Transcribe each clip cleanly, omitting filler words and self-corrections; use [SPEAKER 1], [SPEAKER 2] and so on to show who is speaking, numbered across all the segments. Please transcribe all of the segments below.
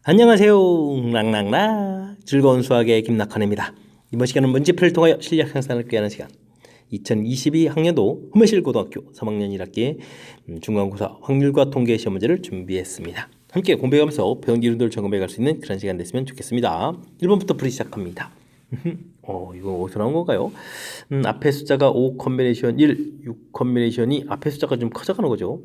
[SPEAKER 1] 안녕하세요. 랑랑라 즐거운 수학의 김낙헌입니다. 이번 시간은 문제풀이를 통하여 실력 향상을 꾀하는 시간 2022학년도 흠실고등학교 3학년 1학기 중간고사 확률과 통계 시험 문제를 준비했습니다. 함께 공부해가면서 배운 이론들을 점검해갈 수 있는 그런 시간 됐으면 좋겠습니다. 1번부터 풀이 시작합니다. 이거 어디서 나온 건가요? 앞에 숫자가 5 컨비네이션 1, 6 컨비네이션 2 앞에 숫자가 좀 커져가는 거죠.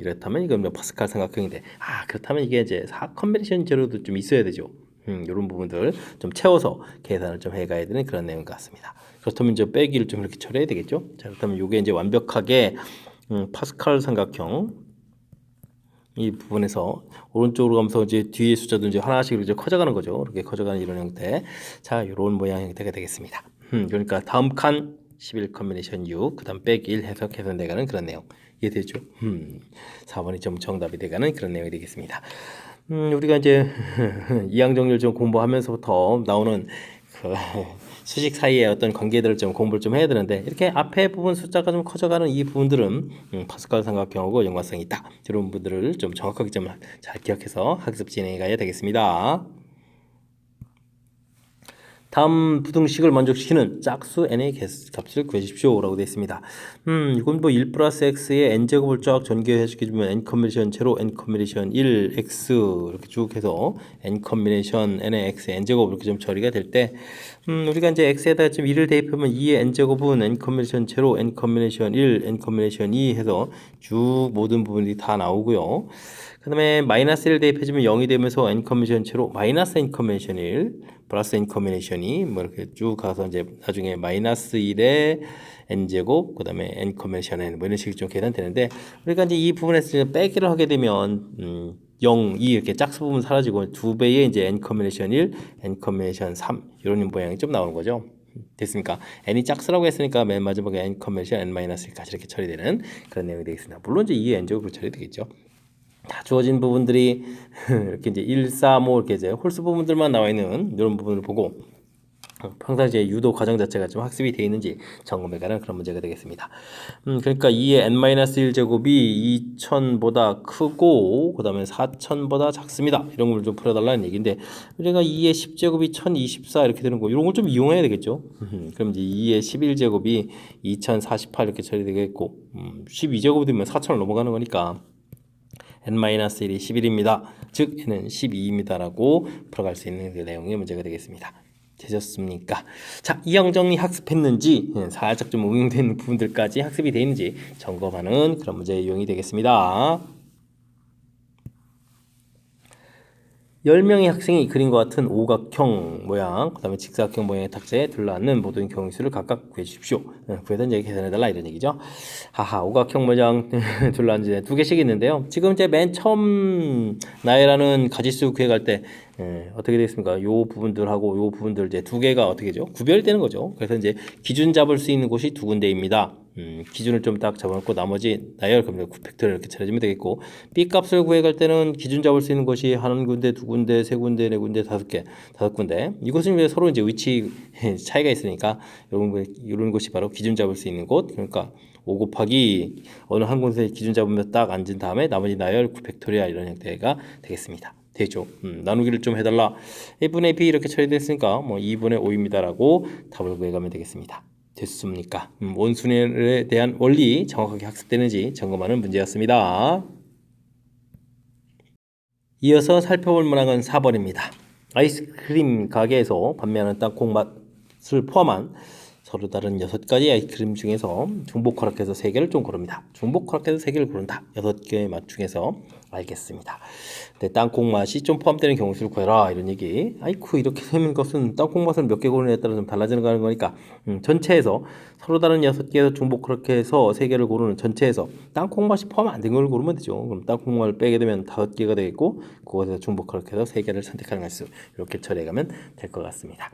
[SPEAKER 1] 이렇다면 이건 파스칼 삼각형인데 그렇다면 이게 이제 4 컨비네이션 제로도 좀 있어야 되죠. 이런 부분들 좀 채워서 계산을 좀 해가야 되는 그런 내용 같습니다. 그렇다면 이제 빼기를 좀 이렇게 처리해야 되겠죠. 자, 그렇다면 이게 이제 완벽하게 파스칼 삼각형 이 부분에서 오른쪽으로 가면서 이제 뒤에 숫자도 이제 하나씩 이제 커져가는 거죠. 이렇게 커져가는 이런 형태. 자, 이런 모양 형태가 되겠습니다. 그러니까 다음 칸 11 컨비네이션 6, 그다음 빼기 1 해서 계산돼가는 그런 내용. 이해되죠? 4번이 좀 정답이 돼가는 그런 내용이 되겠습니다. 우리가 이제 이항 정리를 좀 공부하면서부터 나오는 그 수식 사이의 어떤 관계들을 좀 공부를 좀 해야 되는데 이렇게 앞에 부분 숫자가 좀 커져가는 이 부분들은 파스칼 삼각형하고 연관성이 있다. 이런 부분들을 좀 정확하게 좀 잘 기억해서 학습 진행해 가야 되겠습니다. 다음 부등식을 만족시키는 짝수 n의 값을 구해주십시오 라고 되어 있습니다. 이건 뭐 1 플러스 x의 n제곱을 쫙 전개해주면 n 컨비네이션 제로, n 컨비네이션 1, x 이렇게 쭉 해서 n 컨비네이션 n의 x n제곱 이렇게 좀 처리가 될 때 우리가 이제 x에다 좀 1을 대입하면 2의 n제곱은 n 컨비네이션 제로, n 컨비네이션 1, n 컨비네이션 2 해서 쭉 모든 부분이 다 나오고요. 그 다음에 마이너스 1을 대입해주면 0이 되면서 n 컨비네이션 제로, 마이너스 n 컨비네이션 1, 플러스 n 컨비네이션이 뭐 이렇게 쭉 가서 이제 나중에 마이너스 1에 n제곱, 그 다음에 n 컨비네이션 n 뭐 이런 식으로 좀 계산되는데 우리가 이제 이 부분에서 빼기를 하게 되면 0, 2 이렇게 짝수 부분 사라지고 2배의 이제 n 컨비네이션 1, n 컨비네이션 3 이런 모양이 좀 나오는 거죠. 됐습니까? n이 짝수라고 했으니까 맨 마지막에 n 컨비네이션 n-1까지 이렇게 처리되는 그런 내용이 되겠습니다. 물론 이제 2의 n제곱으로 처리되겠죠. 다 주어진 부분들이 이렇게 이제 1, 4, 뭐 이렇게 이제 홀수 부분들만 나와 있는 이런 부분을 보고 평상시에 유도 과정 자체가 좀 학습이 되어 있는지 점검해가는 그런 문제가 되겠습니다. 그러니까 2의 n-1제곱이 2000보다 크고 그 다음에 4000보다 작습니다. 이런 걸 좀 풀어달라는 얘기인데 우리가 2의 10제곱이 1024 이렇게 되는 거 이런 걸 좀 이용해야 되겠죠. 그럼 이제 2의 11제곱이 2048 이렇게 처리되겠고 12제곱이 되면 4000을 넘어가는 거니까 n-1이 11입니다. 즉 n은 12입니다. 라고 풀어갈 수 있는 그 내용의 문제가 되겠습니다. 되셨습니까? 자, 이항 정리 학습했는지 살짝 좀 응용된 부분들까지 학습이 되어 있는지 점검하는 그런 문제의 유형이 되겠습니다. 10명의 학생이 그린 것 같은 오각형 모양, 그 다음에 직사각형 모양의 탁자에 둘러앉는 모든 경우수를 각각 구해주십시오. 구해서 이제 계산해달라 이런 얘기죠. 오각형 모양 둘러앉은 두 개씩 있는데요. 지금 이제 맨 처음 나열하는 가지수 구해갈 때 어떻게 되겠습니까? 요 부분들하고 요 부분들 이제 두 개가 어떻게죠? 구별되는 거죠. 그래서 이제 기준 잡을 수 있는 곳이 두 군데입니다. 기준을 좀 딱 잡아놓고 나머지 나열 그러면 팩터를 이렇게 차려주면 되겠고 B 값을 구해갈 때는 기준 잡을 수 있는 곳이 한 군데, 두 군데, 세 군데, 네 군데, 다섯 군데. 이것은 왜 서로 이제 위치 차이가 있으니까 이런 곳이 바로 기준 잡을 수 있는 곳. 그러니까 5 곱하기 어느 한 곳에 기준 잡으면 딱 앉은 다음에 나머지 나열 9팩토리얼 이런 형태가 되겠습니다. 되죠. 나누기를 좀 해달라. 1분의 b 이렇게 처리됐으니까 뭐 2분의 5입니다라고 답을 구해가면 되겠습니다. 됐습니까? 원순위에 대한 원리 정확하게 학습되는지 점검하는 문제였습니다. 이어서 살펴볼 문항은 4번입니다. 아이스크림 가게에서 판매하는 땅콩 맛을 포함한 서로 다른 6가지 아이스크림 중에서 중복 허락해서 3개를 좀 고릅니다. 중복 허락해서 3개를 고른다. 6개의 맛 중에서 알겠습니다. 근데 땅콩 맛이 좀 포함되는 경우수를 구해라 이런 얘기. 아이쿠 이렇게 되는 것은 땅콩 맛을 몇 개 고르느냐에 따라 좀 달라지는 거니까 전체에서 서로 다른 6개에서 중복 허락해서 3개를 고르는 전체에서 땅콩 맛이 포함 안 된 걸 고르면 되죠. 그럼 땅콩 맛을 빼게 되면 5개가 되겠고 그것에서 중복 허락해서 3개를 선택하는 것수 이렇게 처리해가면 될 것 같습니다.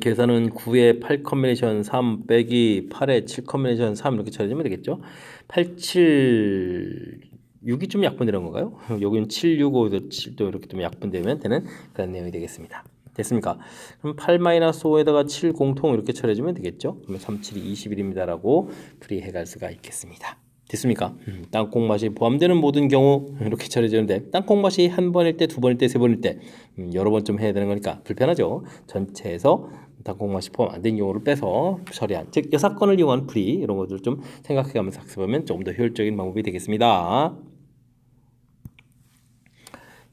[SPEAKER 1] 계산은 9에 8 컨비네이션 3 빼기 8에 7 컨비네이션 3 이렇게 처리하면 되겠죠. 8, 7, 6이 좀 약분되는 건가요? 여기는 7, 6, 5, 7도 이렇게 좀 약분되면 되는 그런 내용이 되겠습니다. 됐습니까? 그럼 8-5에다가 7 공통 이렇게 처리해주면 되겠죠. 그러면 3, 7이 21입니다. 라고 풀이해 갈 수가 있겠습니다. 됐습니까? 땅콩 맛이 포함되는 모든 경우 이렇게 처리되는데 땅콩 맛이 한 번일 때, 두 번일 때, 세 번일 때 여러 번 좀 해야 되는 거니까 불편하죠. 전체에서 땅콩 맛이 포함 안 된 경우를 빼서 처리한, 즉 여사건을 이용한 풀이 이런 것들 좀 생각해가면서 학습하면 조금 더 효율적인 방법이 되겠습니다.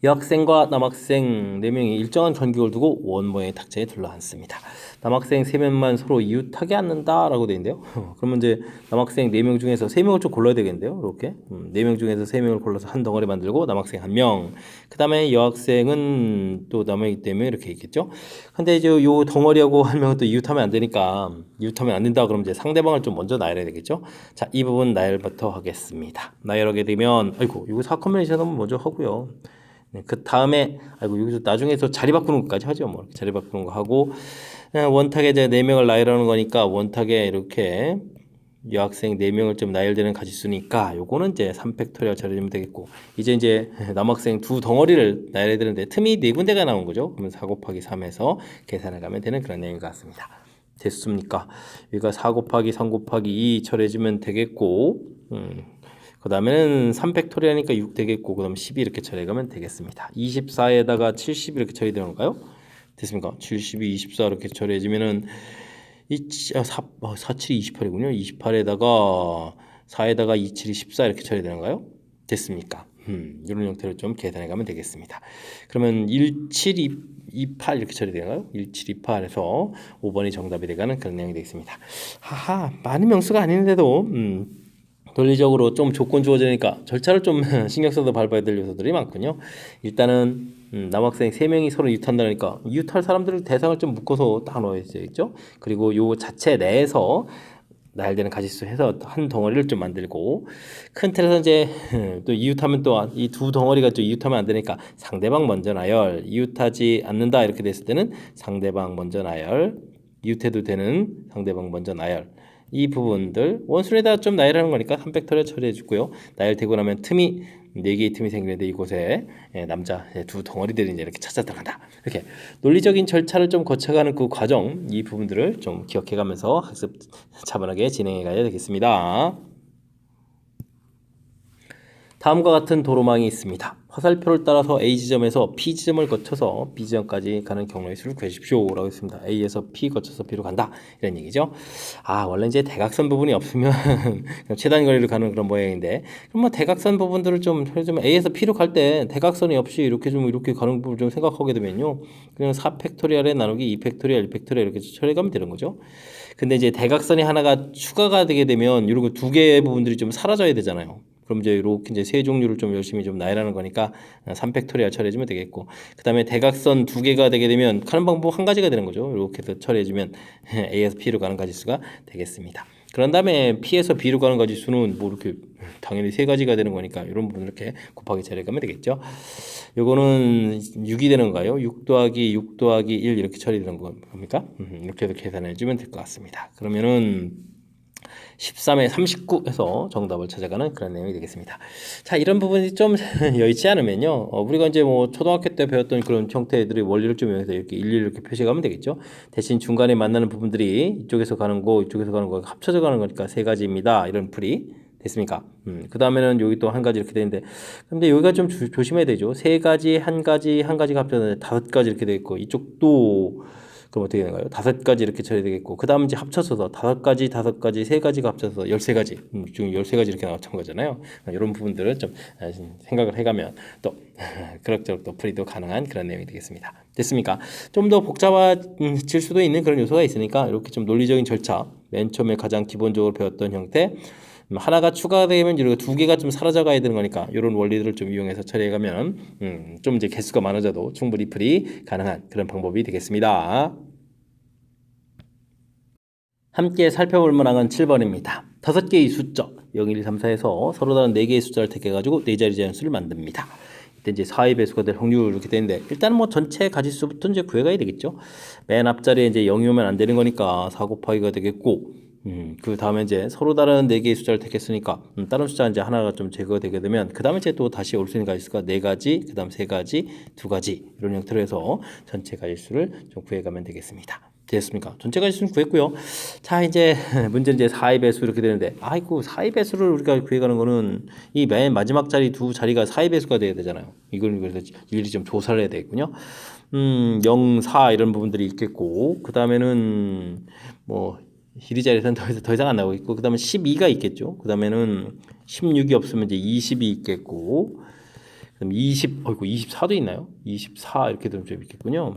[SPEAKER 1] 여학생과 남학생 4명이 일정한 간격을 두고 원 모양의 탁자에 둘러앉습니다. 남학생 3명만 서로 이웃하게 앉는다라고 되어 있는데요. 그러면 이제 남학생 4명 중에서 3명을 좀 골라야 되겠는데요. 이렇게 4명 중에서 3명을 골라서 한 덩어리 만들고 남학생 1명, 그 다음에 여학생은 또 남이기 때문에 이렇게 있겠죠. 근데 이제 요 덩어리하고 한 명은 또 이웃하면 안 되니까, 이웃하면 안 된다 그러면 이제 상대방을 좀 먼저 나열해야 되겠죠. 자, 이 부분 나열부터 하겠습니다. 나열하게 되면 아이고 이거 4커뮤니케이션 한번 먼저 하고요. 그 다음에 아이고 여기서 나중에서 자리 바꾸는 것까지 하죠. 뭐 자리 바꾸는 거 하고, 원탁에 이제 4명을 나열하는 거니까 원탁에 이렇게 여학생 4명을 좀 나열되는 가지수니까 요거는 이제 3팩토리얼 처리하면 되겠고, 이제 남학생 두 덩어리를 나열해야 되는데 틈이 4군데가 나온 거죠. 그러면 4 곱하기 3에서 계산해 가면 되는 그런 내용 같습니다. 됐습니까? 여기가 4 곱하기 3 곱하기 2 처리해주면 되겠고, 그 다음에는 3팩토리하니까 6 되겠고, 그 다음에 12 이렇게 처리해가면 되겠습니다. 24에다가 70 이렇게 처리되는 건가요? 됐습니까? 72, 24 이렇게 처리해지면은 47이 28이군요. 28에다가 4에다가 27이 14 이렇게 처리되는가요? 됐습니까? 이런 형태로 좀 계산해가면 되겠습니다. 그러면 1728 이렇게 처리되나요? 1728에서 5번이 정답이 되가는 그런 내용이 되겠습니다. 하하, 많은 명수가 아닌데도 논리적으로 좀 조건 주어지니까 절차를 좀 신경 써서 밟아야 될 요소들이 많군요. 일단은 남학생 3명이 서로 이웃한다니까 이웃할 사람들을 대상을 좀 묶어서 딱 넣어야 되겠죠. 그리고 요 자체 내에서 나열되는 가지수 해서 한 덩어리를 좀 만들고, 큰 틀에서 이제 또 이웃하면 또 이 두 덩어리가 또 이웃하면 안 되니까 상대방 먼저 나열, 이웃하지 않는다 이렇게 됐을 때는 상대방 먼저 나열, 이웃해도 되는 상대방 먼저 나열, 이 부분들 원순에다 좀 나열하는 거니까 3팩토리얼 처리해 주고요. 나열되고 나면 틈이 4개의 틈이 생기는데 이곳에 남자 두 덩어리들이 이제 이렇게 찾아 들어간다. 이렇게 논리적인 절차를 좀 거쳐가는 그 과정, 이 부분들을 좀 기억해가면서 학습 차분하게 진행해 가야 되겠습니다. 다음과 같은 도로망이 있습니다. 화살표를 따라서 A 지점에서 P 지점을 거쳐서 B 지점까지 가는 경로의 수를 구하십시오 라고 했습니다. A에서 P 거쳐서 B로 간다 이런 얘기죠. 원래 이제 대각선 부분이 없으면 최단 거리를 가는 그런 모양인데, 그럼 뭐 대각선 부분들을 좀 A에서 P로 갈 때 대각선이 없이 이렇게 가는 부분을 좀 생각하게 되면요, 그냥 4팩토리얼에 나누기 2팩토리얼 1팩토리얼 이렇게 처리하면 되는 거죠. 근데 이제 대각선이 하나가 추가가 되게 되면 이런 거 두 개의 부분들이 좀 사라져야 되잖아요. 그럼 이제 이렇게 이제 세 종류를 좀 열심히 좀 나열하는 거니까 3팩토리얼 처리해주면 되겠고, 그 다음에 대각선 2개가 되게 되면 가는 방법 한 가지가 되는 거죠. 이렇게 해서 처리해주면 A에서 P로 가는 가지수가 되겠습니다. 그런 다음에 P에서 B로 가는 가지수는 뭐 이렇게 당연히 3가지가 되는 거니까 이런 부분 이렇게 곱하기 처리하면 되겠죠. 요거는 6이 되는 거예요. 6 더하기 6 더하기 1 이렇게 처리되는 겁니까? 이렇게 해서 계산해주면 될 것 같습니다. 그러면은 13에 39에서 정답을 찾아가는 그런 내용이 되겠습니다. 자, 이런 부분이 좀 여의치 않으면요, 우리가 이제 뭐 초등학교 때 배웠던 그런 형태들의 원리를 좀 이용해서 이렇게 일일이 이렇게 표시하면 되겠죠. 대신 중간에 만나는 부분들이 이쪽에서 가는 거, 이쪽에서 가는 거 합쳐져 가는 거니까 3가지입니다. 이런 풀이 됐습니까? 그 다음에는 여기 또 한 가지 이렇게 되는데, 근데 여기가 좀 조심해야 되죠. 3가지, 한 가지가 합쳐서 5가지 이렇게 돼 있고, 이쪽도 그럼 어떻게 되나요? 5가지 이렇게 처리해야 되겠고, 그 다음 이제 합쳐서 5가지, 3가지가 합쳐서 13가지, 지금 13가지 이렇게 나왔던 거잖아요. 이런 부분들을 좀 생각을 해가면 또 그럭저럭 또 풀이도 가능한 그런 내용이 되겠습니다. 됐습니까? 좀 더 복잡해질 수도 있는 그런 요소가 있으니까 이렇게 좀 논리적인 절차, 맨 처음에 가장 기본적으로 배웠던 형태, 하나가 추가되면 이렇게 2개가 좀 사라져 가야 되는 거니까 이런 원리들을 좀 이용해서 처리해 가면 좀 이제 개수가 많아져도 충분히 풀이 가능한 그런 방법이 되겠습니다. 함께 살펴볼 문항은 7번입니다. 5개의 숫자 0, 1, 2, 3, 4에서 서로 다른 4개의 숫자를 택해가지고 4자리 자연수를 만듭니다. 이때 이제 4의 배수가 될 확률 이렇게 되는데, 일단 뭐 전체 가지수부터 이제 구해가야 되겠죠. 맨 앞자리에 이제 0이 오면 안 되는 거니까 4 곱하기가 되겠고, 그 다음에 이제 서로 다른 4개의 숫자를 택했으니까 다른 숫자 이제 하나가 좀 제거되게 되면 그 다음에 이제 또 다시 올 수 있는 가지수가 4가지, 그 다음 3가지, 2가지 이런 형태로 해서 전체 가지수를 좀 구해가면 되겠습니다. 됐습니까? 전체 가지수는 구했고요. 자, 이제 문제는 이제 4의 배수 이렇게 되는데, 아이고 4의 배수를 우리가 구해가는 거는 이 맨 마지막 자리 두 자리가 4의 배수가 돼야 되잖아요. 이걸 그래서 일일이 좀 조사를 해야 되겠군요. 0, 4 이런 부분들이 있겠고, 그 다음에는 뭐 길이 자리에서는 더 이상 안 나오고 있고, 그 다음에 12가 있겠죠. 그 다음에는 16이 없으면 이제 20이 있겠고, 그다음 20, 어이구 24도 있나요? 24 이렇게 되면 좀 있겠군요.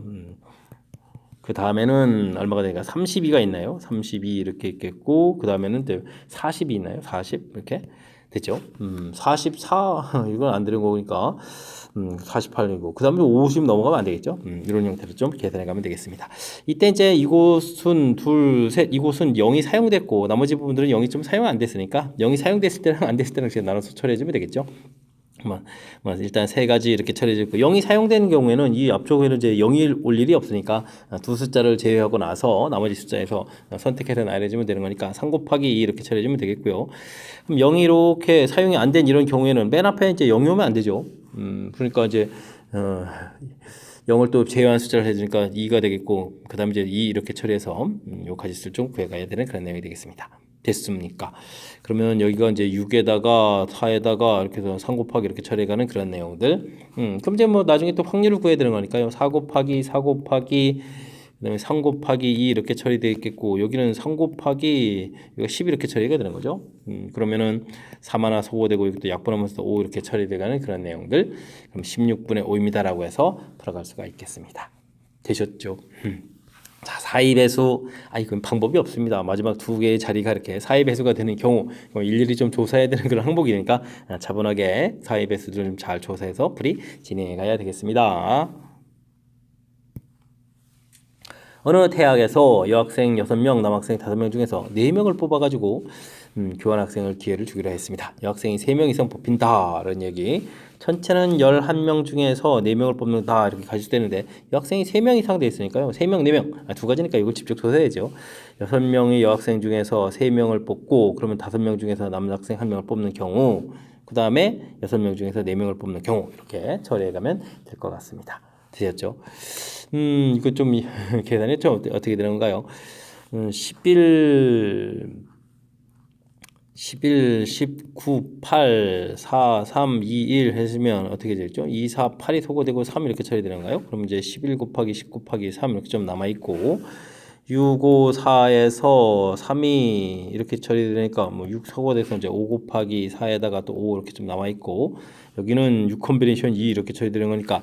[SPEAKER 1] 그 다음에는 얼마가 되니까 32가 있나요? 32 이렇게 있겠고, 그 다음에는 또 40이 있나요? 40 이렇게 됐죠? 44 이건 안 되는 거니까 48이고, 그 다음에 50 넘어가면 안 되겠죠? 이런 형태로 좀 계산해 가면 되겠습니다. 이때 이제 이곳은 둘, 셋, 이곳은 0이 사용됐고, 나머지 부분들은 0이 좀 사용 안 됐으니까 0이 사용됐을 때랑 안 됐을 때랑 이제 나눠서 처리해 주면 되겠죠? 일단 세 가지 이렇게 처리해 있고, 0이 사용되는 경우에는 이 앞쪽에는 이제 0이 올 일이 없으니까 두 숫자를 제외하고 나서 나머지 숫자에서 선택해서 나열해주면 되는 거니까 3 곱하기 2 이렇게 처리해주면 되겠고요. 그럼 0이 이렇게 사용이 안 된 이런 경우에는 맨 앞에 이제 0이 오면 안 되죠. 그러니까 이제 0을 또 제외한 숫자를 해주니까 2가 되겠고, 그 다음에 이제 2 이렇게 처리해서 요 가지수를 좀 구해가야 되는 그런 내용이 되겠습니다. 됐습니까? 그러면 여기가 이제 6에다가 4에다가 이렇게 해서 3 곱하기 이렇게 처리해가는 그런 내용들. 그럼 이제 뭐 나중에 또 확률을 구해야 되는 거니까요. 4 곱하기 4 곱하기 그다음에 3 곱하기 2 이렇게 처리되어 있겠고, 여기는 3 곱하기 이거 10 이렇게 처리가 되는 거죠. 그러면은 3 하나 소거되고 이것도 약분하면서 5 이렇게 처리돼가는 그런 내용들. 그럼 16분의 5입니다라고 해서 풀어갈 수가 있겠습니다. 되셨죠? 자, 4의 배수, 이건 방법이 없습니다. 마지막 두 개의 자리가 이렇게 4의 배수가 되는 경우 일일이 좀 조사해야 되는 그런 항목이니까 차분하게 4의 배수를 좀 잘 조사해서 풀이 진행해 가야 되겠습니다. 어느 대학에서 여학생 6명, 남학생 5명 중에서 4명을 뽑아가지고 교환학생을 기회를 주기로 했습니다. 여학생이 3명 이상 뽑힌다 라는 얘기. 전체는 11명 중에서 4명을 뽑는다 이렇게 가지되는데, 여학생이 3명 이상 돼 있으니까요. 3명, 4명. 두 가지니까 이걸 직접 조사해야죠. 6명의 여학생 중에서 3명을 뽑고, 그러면 5명 중에서 남학생 1명을 뽑는 경우, 그 다음에 6명 중에서 4명을 뽑는 경우, 이렇게 처리해가면 될 것 같습니다. 되셨죠? 이거 좀 계산이 좀 어떻게 되는 건가요? 11, 19, 8, 4, 3, 2, 1 했으면 어떻게 되죠? 2, 4, 8이 소거되고 3 이렇게 처리되는가요? 그럼 이제 11 곱하기 10 곱하기 3 이렇게 좀 남아있고, 6, 5, 4에서 3이 이렇게 처리되니까 뭐 6 소거돼서 이제 5 곱하기 4에다가 또 5 이렇게 좀 남아있고, 여기는 6 콤비네이션 2 이렇게 처리되는 거니까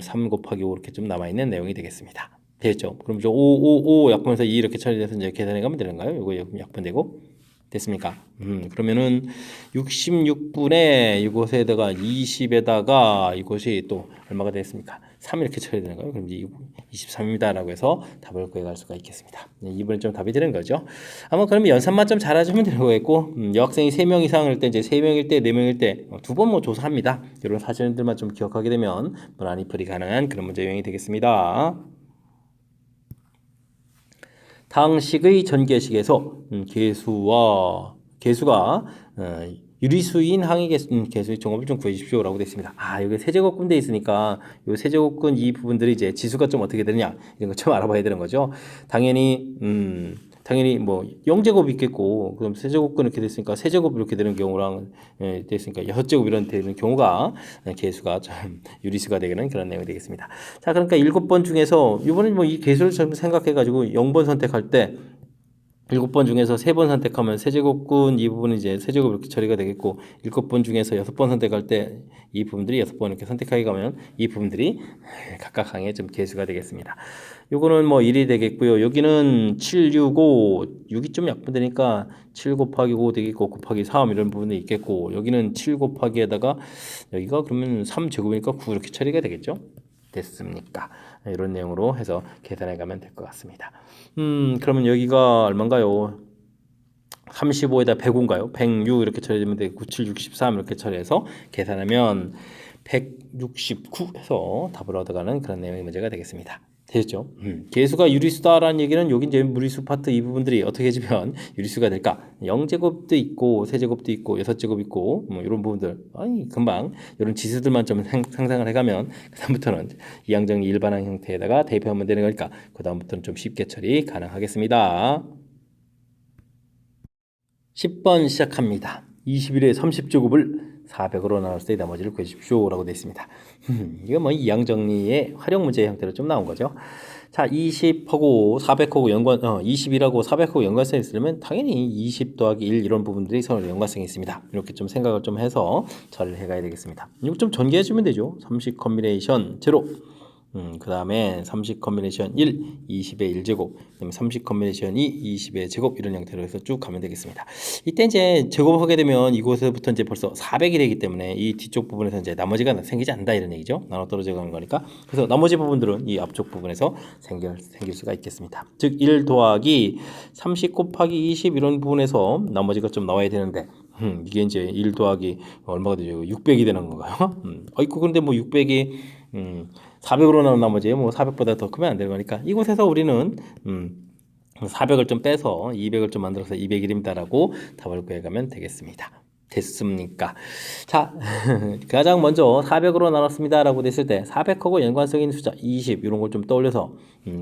[SPEAKER 1] 3 곱하기 5 이렇게 좀 남아있는 내용이 되겠습니다. 되겠죠? 그럼 이제 5, 5, 5 약분해서 2 이렇게 처리돼서 이제 계산해 가면 되는가요? 이거 약분되고. 됐습니까? 그러면은 66분에 이곳에다가 20에다가 이곳이 또 얼마가 되겠습니까? 3 이렇게 처리되는 거예요. 그럼 이제 23입니다라고 해서 답을 구해갈 수가 있겠습니다. 이번엔 좀 답이 되는 거죠. 아마 그러면 연산만 좀 잘하시면 되는 거겠고, 여학생이 3명 이상일 때, 이제 3명일 때, 4명일 때 두 번 뭐 조사합니다. 이런 사실들만 좀 기억하게 되면 무난히 풀이 가능한 그런 문제 유형이 되겠습니다. 당식의 전개식에서 개수가 유리수인 항의 개수의 종합을 좀 구해주십시오라고 되어 있습니다. 여기 세제곱근 돼 있으니까 이 세제곱근 이 부분들이 이제 지수가 좀 어떻게 되느냐 이런 거 좀 알아봐야 되는 거죠. 당연히 뭐 0제곱 있겠고, 그럼 세제곱근 이렇게 됐으니까 세제곱 이렇게 되는 경우랑 됐으니까 6제곱 이런 되는 경우가 개수가 좀 유리수가 되는 그런 내용이 되겠습니다. 자, 그러니까 7번 중에서 이번엔 뭐 이 개수를 좀 생각해 가지고 0번 선택할 때 7번 중에서 3번 선택하면 세제곱근 이 부분은 이제 세제곱 이렇게 처리가 되겠고, 7번 중에서 6번 선택할 때 이 부분들이 6번 이렇게 선택하게 가면 이 부분들이 각각 항의 좀 개수가 되겠습니다. 요거는 뭐 1이 되겠고요. 여기는 7, 6, 5, 6이 좀 약분되니까 7 곱하기 5 되겠고, 곱하기 3 이런 부분이 있겠고, 여기는 7 곱하기에다가 여기가 그러면 3제곱이니까 9 이렇게 처리가 되겠죠. 됐습니까? 이런 내용으로 해서 계산해 가면 될 것 같습니다. 그러면 여기가 얼마인가요? 35에다 105인가요? 106 이렇게 처리되면 되고, 97, 63 이렇게 처리해서 계산하면 169 해서 답을 얻어가는 그런 내용의 문제가 되겠습니다. 되겠죠. 개수가 유리수다라는 얘기는 여기 이제 무리수 파트 이 부분들이 어떻게 해주면 유리수가 될까? 0제곱도 있고 세제곱도 있고 6제곱 있고 뭐 이런 부분들 아니 금방 이런 지수들만 좀 상상을 해가면 그다음부터는 이항정리 일반항 형태에다가 대입하면 되는 거니까 그다음부터는 좀 쉽게 처리 가능하겠습니다. 10번 시작합니다. 21의 30제곱을 400으로 나눴을 때 나머지를 구해주십시오 라고 되어 있습니다. 이거 뭐 이항정리의 활용 문제 형태로 좀 나온 거죠. 자, 20하고 400하고 20이라고 400하고 연관성이 있으려면 당연히 20 더하기 1 이런 부분들이 서로 연관성이 있습니다. 이렇게 좀 생각을 좀 해서 처리를 해가야 되겠습니다. 이거 좀 전개해 주면 되죠. 30 컨비네이션 제로. 그 다음에 30 컨비네이션 1, 20의 1제곱, 그 다음에 30 컨비네이션 2, 20의 제곱 이런 형태로 해서 쭉 가면 되겠습니다. 이때 이제 제곱하게 되면 이곳에서부터 이제 벌써 400이 되기 때문에 이 뒤쪽 부분에서 이제 나머지가 생기지 않는다 이런 얘기죠. 나눠 떨어져 가는 거니까. 그래서 나머지 부분들은 이 앞쪽 부분에서 생길 수가 있겠습니다. 즉 1 더하기 30 곱하기 20 이런 부분에서 나머지가 좀 나와야 되는데 이게 이제 1 더하기 얼마가 되죠? 600이 되는 건가요? 아이고 근데 뭐 600이 400으로 나온 나머지 뭐 400보다 더 크면 안 되는 거니까 이곳에서 우리는 400을 좀 빼서 200을 좀 만들어서 201입니다라고 답을 구해가면 되겠습니다. 됐습니까? 자, 가장 먼저 400으로 나눴습니다라고 됐을 때 400하고 연관성 있는 숫자 20 이런 걸 좀 떠올려서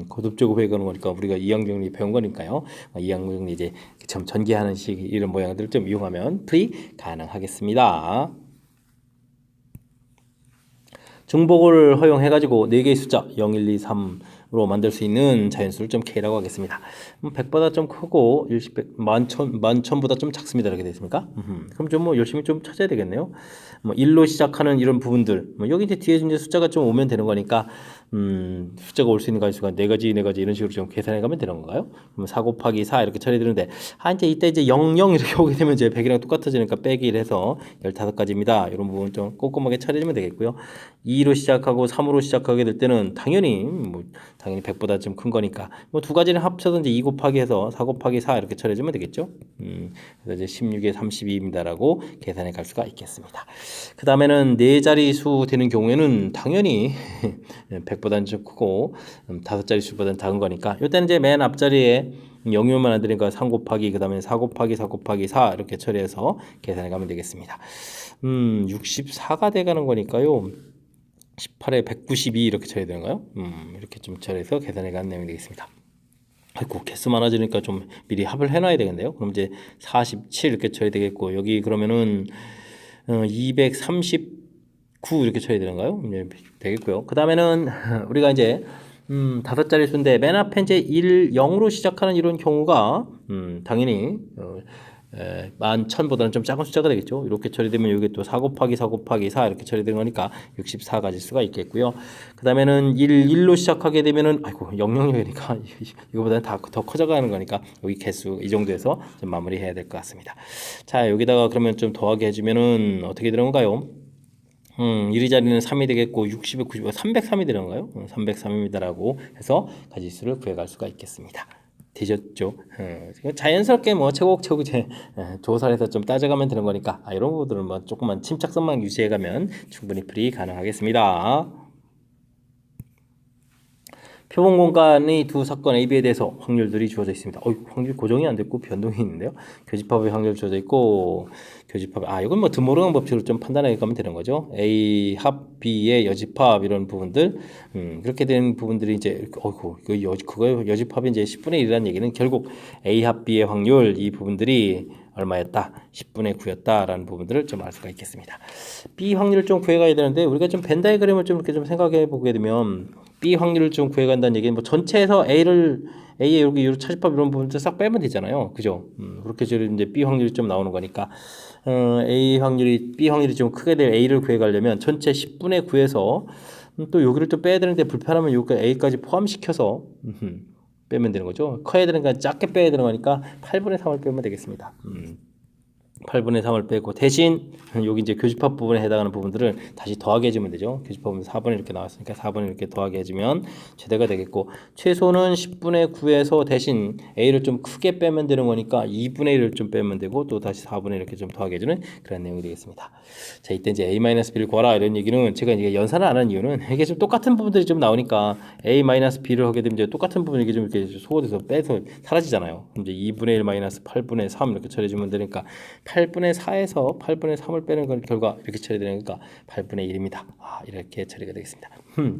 [SPEAKER 1] 거듭제곱 해가는 거니까 우리가 이항정리 배운 거니까요. 이항정리 이제 점 전개하는 식 이런 모양들을 좀 이용하면 풀이 가능하겠습니다. 증복을 허용해가지고 4개의 숫자 0, 1, 2, 3으로 만들 수 있는 자연수를 좀 K라고 하겠습니다. 100보다 좀 크고 10, 100, 10,000보다 좀 작습니다. 이렇게 되겠습니까? 그럼 좀 뭐 열심히 좀 찾아야 되겠네요. 뭐 1로 시작하는 이런 부분들 뭐 여기 이제 뒤에 이제 숫자가 좀 오면 되는 거니까 숫자가 올 수 있는 가지수가 4가지 이런 식으로 좀 계산해 가면 되는 건가요? 그럼 4 곱하기 4 이렇게 처리되는데 이제 이때 이제 0, 0 이렇게 오게 되면 이제 100이랑 똑같아지니까 빼기 1 해서 15가지입니다. 이런 부분 좀 꼼꼼하게 처리해주면 되겠고요. 2로 시작하고 3으로 시작하게 될 때는 당연히 100보다 좀 큰 거니까 뭐 두 가지를 합쳐서 이제 2 곱하기 해서 4 곱하기 4 이렇게 처리해주면 되겠죠. 그래서 이제 16에 32입니다라고 계산해 갈 수가 있겠습니다. 그 다음에는 4자리 수 되는 경우에는 당연히 100보다는 좀 크고 5자리 수보다는 작은 거니까 이때는 이제 맨 앞자리에 0이면 안 되니까 3 곱하기 그 다음에 4 곱하기 4 곱하기 4 이렇게 처리해서 계산해 가면 되겠습니다. 64가 돼가는 거니까요. 18에 192 이렇게 처리해야 되는가요? 이렇게 좀 처리해서 계산해 가는 내용이 되겠습니다. 아이고 개수 많아지니까 좀 미리 합을 해놔야 되겠네요. 그럼 이제 47 이렇게 처리 되겠고 여기 그러면은 239 이렇게 처리 되는가요? 네, 되겠고요. 그 다음에는 우리가 이제 5자리 수인데 맨 앞에 이제 1, 0으로 시작하는 이런 경우가 당연히 11,000보다는 좀 작은 숫자가 되겠죠. 이렇게 처리되면 여기 또 4 곱하기 4 곱하기 4 이렇게 처리되는 거니까 64가지 수가 있겠고요. 그 다음에는 1로 시작하게 되면은 아이고 000이니까 이거보다는 더 커져가는 거니까 여기 개수 이 정도에서 좀 마무리해야 될 것 같습니다. 자 여기다가 그러면 좀 더하게 해주면은 어떻게 되는 건가요? 1위 자리는 3이 되겠고 60에 90, 303이 되는 건가요? 303입니다라고 해서 가지수를 구해갈 수가 있겠습니다. 되셨죠? 자연스럽게 뭐 최고차곡 조사를 해서 좀 따져가면 되는 거니까 이런 부분들은 뭐 조금만 침착성만 유지해가면 충분히 풀이 가능하겠습니다. 표본 공간의 두 사건 A, B에 대해서 확률들이 주어져 있습니다. 확률 고정이 안 됐고 변동이 있는데요. 교집합의 확률 주어져 있고 교집합 이건 뭐 드모르간 법칙으로 좀 판단해 가면 되는 거죠. A 합 B의 여집합 이런 부분들 그렇게 된 부분들이 이제 그거 여집합이 이제 10분의 1이라는 얘기는 결국 A 합 B의 확률 이 부분들이 얼마였다? 10분의 9였다라는 부분들을 좀 알 수가 있겠습니다. B 확률을 좀 구해가야 되는데 우리가 좀 벤 다이그램을 좀 이렇게 좀 생각해 보게 되면 B 확률을 좀 구해간다는 얘기는 뭐 전체에서 A의 여기 차집합 이런 부분들 싹 빼면 되잖아요. 그죠? 그렇게 해서 이제 B 확률이 좀 나오는 거니까 B 확률이 좀 크게 될 A를 구해가려면 전체 10분의 9에서 또 여기를 또 빼야 되는데 불편하면 여기 A까지 포함시켜서 빼면 되는 거죠. 커야 되는 건 작게 빼야 되는 거니까 8분의 3을 빼면 되겠습니다. 8분의 3을 빼고 대신 여기 이제 교집합 부분에 해당하는 부분들을 다시 더하게 해주면 되죠. 교집합은 4분의 이렇게 나왔으니까 4분의 이렇게 더하게 해주면 최대가 되겠고 최소는 10분의 9에서 대신 a를 좀 크게 빼면 되는 거니까 2분의 1을 좀 빼면 되고 또 다시 4분의 이렇게 좀 더하게 해주는 그런 내용이 되겠습니다. 자, 이때 이제 a-b를 구하라 이런 얘기는 제가 이제 연산을 안 하는 이유는 이게 좀 똑같은 부분들이 좀 나오니까 a-b를 하게 되면 이제 똑같은 부분이 이게 좀 이렇게 소거돼서 빼서 사라지잖아요. 이제 2분의 1 마이너스 8분의 3 이렇게 처리해주면 되니까 8분의 4에서 8분의 3을 빼는 건 결과 이렇게 처리되니까 8분의 1입니다. 이렇게 처리가 되겠습니다.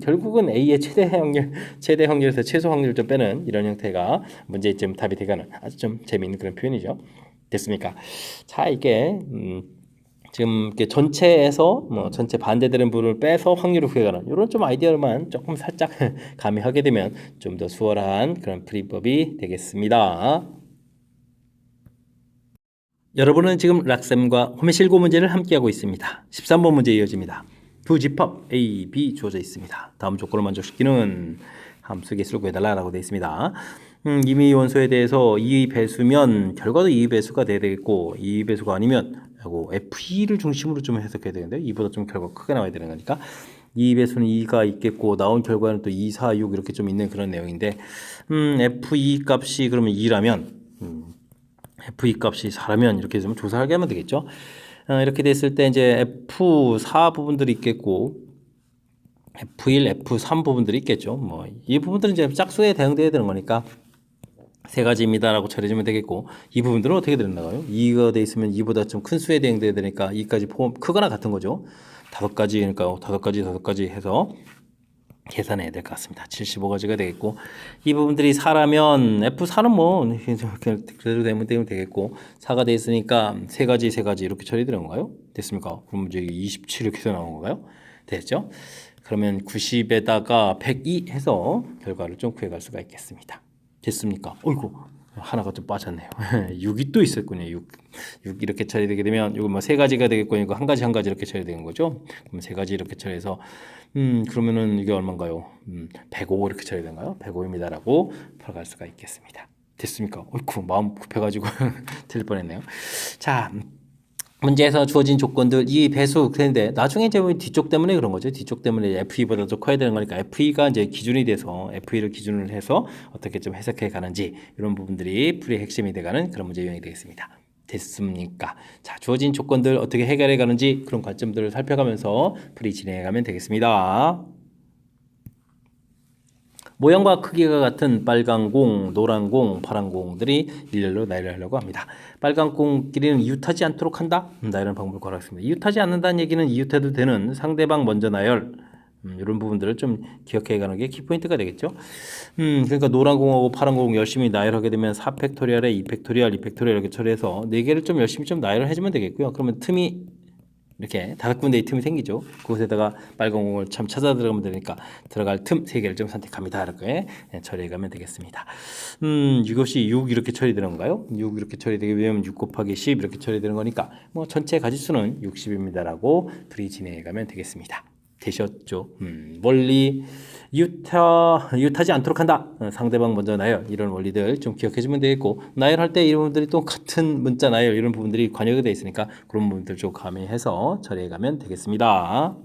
[SPEAKER 1] 결국은 A의 최대 확률에서 최소 확률을 좀 빼는 이런 형태가 문제점 답이 되가는 아주 좀 재미있는 그런 표현이죠. 됐습니까? 자, 이게 지금 이렇게 전체에서 전체 반대되는 부분을 빼서 확률을 구해가는 이런 좀 아이디어만 조금 살짝 가미하게 되면 좀 더 수월한 그런 풀이법이 되겠습니다. 여러분은 지금 락쌤과 홈의실고 문제를 함께하고 있습니다. 13번 문제 이어집니다. 두 집합 A, B 주어져 있습니다. 다음 조건을 만족시키는 함수 개수를 구해달라고 되어 있습니다. 이미 원소에 대해서 2배수면 결과도 2배수가 돼야 되겠고 2배수가 아니면 F2를 중심으로 좀 해석해야 되는데 2보다 좀 결과가 크게 나와야 되는 거니까 2배수는 2가 있겠고 나온 결과는 또 2, 4, 6 이렇게 좀 있는 그런 내용인데 F2 값이 그러면 2라면 F2 값이 4라면 이렇게 좀 조사하게 하면 되겠죠. 이렇게 됐을 때 이제 F4 부분들이 있겠고 F1, F3 부분들이 있겠죠. 이 부분들은 이제 짝수에 대응돼야 되는 거니까 세 가지입니다라고 처리해주면 되겠고 이 부분들은 어떻게 되나요? 2가 돼 있으면 2보다 좀 큰 수에 대응돼야 되니까 2까지 포함 크거나 같은 거죠. 5가지 그러니까 5가지 해서 계산해야 될 것 같습니다. 75가지가 되겠고 이 부분들이 4라면 F4는 뭐 그래도 되면 되겠고 4가 돼 있으니까 세 가지 이렇게 처리되는 건가요? 됐습니까? 그럼 이제 27 이렇게 해서 나온 건가요? 됐죠? 그러면 90에다가 102 해서 결과를 좀 구해갈 수가 있겠습니다. 됐습니까? 어이구 하나가 좀 빠졌네요. 6이 또 있었군요. 6 이렇게 처리되게 되면 이거 뭐 세 가지가 되겠고 이거 한 가지 이렇게 처리되는 거죠. 그럼 세 가지 이렇게 처리해서 그러면은 이게 얼마인가요? 105 이렇게 처리된가요? 105입니다라고 풀어갈 수가 있겠습니다. 됐습니까? 어이구 마음 급해가지고 틀릴 뻔했네요. 자. 문제에서 주어진 조건들 이 배수 그런데 나중에 이제 뒤쪽 때문에 그런 거죠. 뒤쪽 때문에 F2보다 더 커야 되는 거니까 F2가 이제 기준이 돼서 F2를 기준으로 해서 어떻게 좀 해석해 가는지 이런 부분들이 풀이의 핵심이 돼가는 그런 문제 유형이 되겠습니다. 됐습니까? 자, 주어진 조건들 어떻게 해결해 가는지 그런 관점들을 살펴가면서 풀이 진행해 가면 되겠습니다. 모양과 크기가 같은 빨간 공, 노란 공, 파란 공들이 일렬로 나열하려고 합니다. 빨간 공끼리는 이웃하지 않도록 한다? 나열하는 방법을 구하겠습니다. 이웃하지 않는다는 얘기는 이웃해도 되는 상대방 먼저 나열 이런 부분들을 좀 기억해 가는 게 키포인트가 되겠죠. 그러니까 노란 공하고 파란 공 열심히 나열하게 되면 4팩토리얼에 2팩토리얼, 2팩토리얼 이렇게 처리해서 4개를 좀 열심히 좀 나열을 해주면 되겠고요. 그러면 틈이 이렇게 5군데의 틈이 생기죠. 그곳에다가 빨간 공을 참 찾아 들어가면 되니까 들어갈 틈 3개를 좀 선택합니다. 이렇게 처리해 가면 되겠습니다. 이것이 6 이렇게 처리되는 건가요? 6 이렇게 처리되게 되면 6 곱하기 10 이렇게 처리되는 거니까 뭐 전체 가지수는 60입니다라고 풀이 진행해 가면 되겠습니다. 되셨죠? 원리 이웃하지 않도록 한다. 상대방 먼저 나열 이런 원리들 좀 기억해 주면 되겠고 나열할 때 이런 부분들이 또 같은 문자 나열 이런 부분들이 관여가 되어 있으니까 그런 부분들 좀 가미해서 처리해 가면 되겠습니다.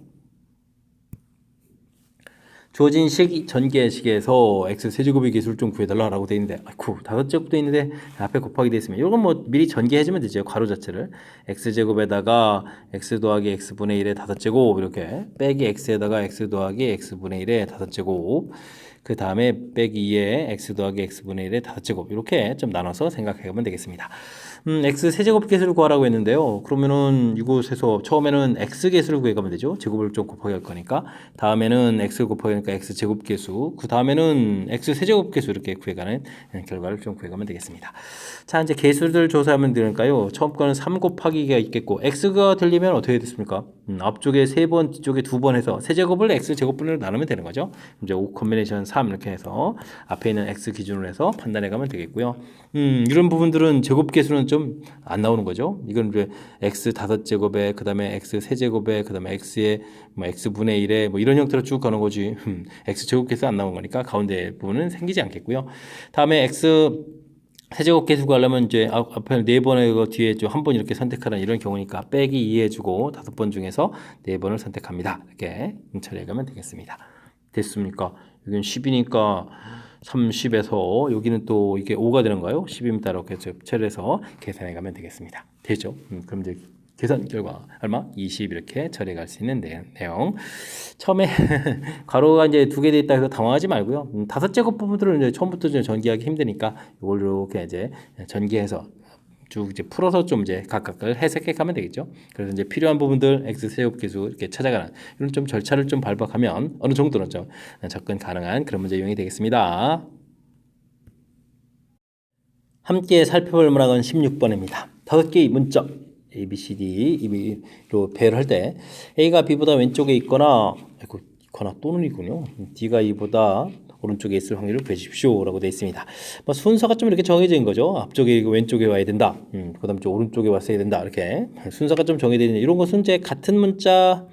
[SPEAKER 1] 주어진 전개식에서 x 세제곱의 개수를 좀 구해달라고 되어 있는데 아이쿠 5제곱도 있는데 앞에 곱하기 되어 있으면 이건 뭐 미리 전개해주면 되죠. 괄호 자체를 x제곱에다가 x 더하기 x분의 1의 5제곱 이렇게 빼기 x에다가 x 더하기 x분의 1의 5제곱 그 다음에 빼기 2에 x 더하기 x분의 1의 5제곱 이렇게 좀 나눠서 생각해보면 되겠습니다. x 세제곱 개수를 구하라고 했는데요. 그러면은 이곳에서 처음에는 x 개수를 구해가면 되죠. 제곱을 좀 곱하기 할 거니까. 다음에는 x 곱하기 하니까 x 제곱 개수. 그 다음에는 x 세제곱 개수 이렇게 구해가는 결과를 좀 구해가면 되겠습니다. 자, 이제 개수들 조사하면 되니까요. 처음 거는 3 곱하기가 있겠고 x가 들리면 어떻게 됐습니까? 앞쪽에 3번, 뒤쪽에 2번 해서 세제곱을 x 제곱분으로 나누면 되는 거죠. 이제 5 콤비네이션 3 이렇게 해서 앞에 있는 x 기준으로 해서 판단해 가면 되겠고요. 이런 부분들은 제곱 개수는 좀 안 나오는 거죠. 이건 이제 x 5제곱에 그다음에 x 세제곱에 그다음에 x의 뭐 x분의 1에 뭐 이런 형태로 쭉 가는 거지. x 제곱 개수 안 나오는 거니까 가운데 부분은 생기지 않겠고요. 다음에 x 세제곱 계수 구하려면 이제 앞에 네 번에 그 뒤에 좀 한 번 이렇게 선택하는 이런 경우니까 빼기 2 해주고 5번 중에서 네 번을 선택합니다. 이렇게 처리해가면 되겠습니다. 됐습니까? 여기는 10이니까 30에서 여기는 또 이게 5가 되는 거예요. 10입니다. 이렇게 처리해서 계산해 가면 되겠습니다. 되죠? 그럼 이제 계산 결과 얼마? 20 이렇게 처리해 갈 수 있는 내용. 처음에 가로가 이제 두 개 돼 있다 해서 당황하지 말고요. 다섯 제곱 부분들은 이제 처음부터 좀 전개하기 힘드니까 이걸 이렇게 이제 전개해서 쭉 이제 풀어서 좀 이제 각각을 해석해 가면 되겠죠. 그래서 이제 필요한 부분들 x 세곱 계수 이렇게 찾아가는 이런 좀 절차를 좀 밟아가면 어느 정도는 좀 접근 가능한 그런 문제 유형이 되겠습니다. 함께 살펴볼 문항은 16번입니다. 다섯 개의 문자 A, B, C, D로 배열을 할 때 A가 B보다 왼쪽에 있거나 또는이군요. D가 E보다 오른쪽에 있을 확률을 구해주십시오 라고 되어 있습니다. 뭐 순서가 좀 이렇게 정해져 있는 거죠. 앞쪽에 왼쪽에 와야 된다. 그 다음 오른쪽에 왔어야 된다. 이렇게 순서가 좀 정해져 있는 이런 것은 이제 같은 문자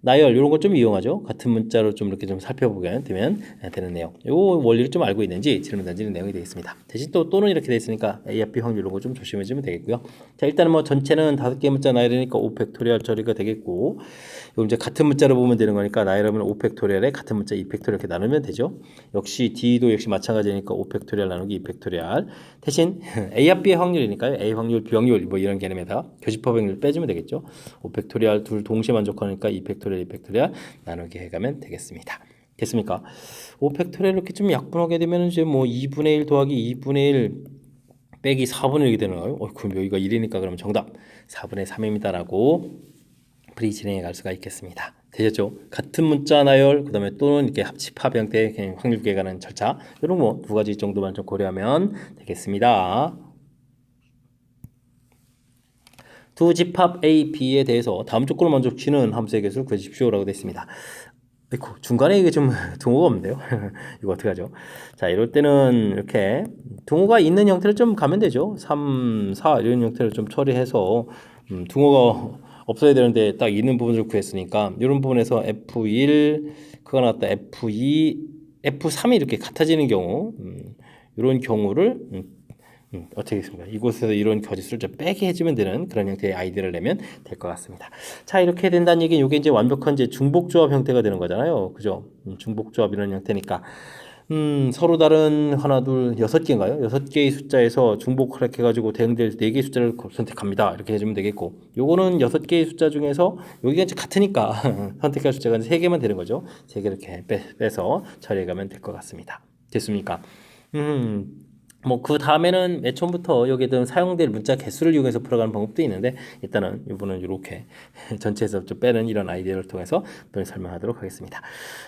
[SPEAKER 1] 나열 이런 거 좀 이용하죠. 같은 문자로 좀 이렇게 좀 살펴보게 되면 되는 내용. 이 원리를 좀 알고 있는지 질문 던지는 내용이 되겠습니다. 대신 또는 이렇게 돼 있으니까 A, B 확률 이런 거 좀 조심해주면 되겠고요. 자, 일단은 뭐 전체는 5개 문자 나열이니까 5팩토리얼 처리가 되겠고, 요 이제 같은 문자로 보면 되는 거니까 나열하면 5팩토리얼에 같은 문자 2팩토리얼 이렇게 나누면 되죠. 역시 D도 역시 마찬가지니까 5팩토리얼 나누기 2팩토리얼. 대신 A, B의 확률이니까요. A 확률, B 확률 뭐 이런 개념에다 교집합 확률 빼주면 되겠죠. 5팩토리얼 둘 동시에 만족하니까 2팩토리얼, 2팩토리얼 나누기 해가면 되겠습니다. 됐습니까? 5팩토리얼 이렇게 좀 약분하게 되면 이제 뭐 2분의 1 더하기 2분의 1 빼기 4분의 1이 되는 거예요. 그럼 여기가 1이니까 그럼 정답 4분의 3입니다라고 풀이 진행해 갈 수가 있겠습니다. 되셨죠? 같은 문자 나열, 그 다음에 또는 이렇게 합집합 형태의 그냥 확률 계산하는 절차, 이런 뭐 두 가지 정도만 좀 고려하면 되겠습니다. 두 집합 A, B에 대해서 다음 조건을 만족시키는 함수의 개수를 구해주십시오라고 되어 있습니다. 아이고, 중간에 이게 좀 등호가 없는데요. 이거 어떻게 하죠? 자, 이럴 때는 이렇게 등호가 있는 형태를 좀 가면 되죠. 3, 4 이런 형태를 좀 처리해서 등호가 없어야 되는데 딱 있는 부분을 구했으니까 이런 부분에서 F1 그가 나왔다 F2 F3이 이렇게 같아지는 경우 이런 경우를 어떻게 했습니까? 이곳에서 이런 거짓수를 좀 빼게 해주면 되는 그런 형태의 아이디어를 내면 될 것 같습니다. 자, 이렇게 된다는 얘기는 이게 이제 완벽한 이제 중복조합 형태가 되는 거잖아요. 그죠? 중복조합 이런 형태니까 서로 다른 하나, 둘, 6개인가요? 6개의 숫자에서 중복을 해가지고 대응될 4개의 숫자를 선택합니다. 이렇게 해주면 되겠고, 요거는 6개의 숫자 중에서 여기가 이제 같으니까 선택할 숫자가 3개만 되는 거죠. 3개 이렇게 빼서 처리해가면 될 것 같습니다. 됐습니까? 뭐 그 다음에는 맨 처음부터 여기에 사용될 문자 개수를 이용해서 풀어가는 방법도 있는데 일단은 이번은 이렇게 전체에서 좀 빼는 이런 아이디어를 통해서 설명하도록 하겠습니다.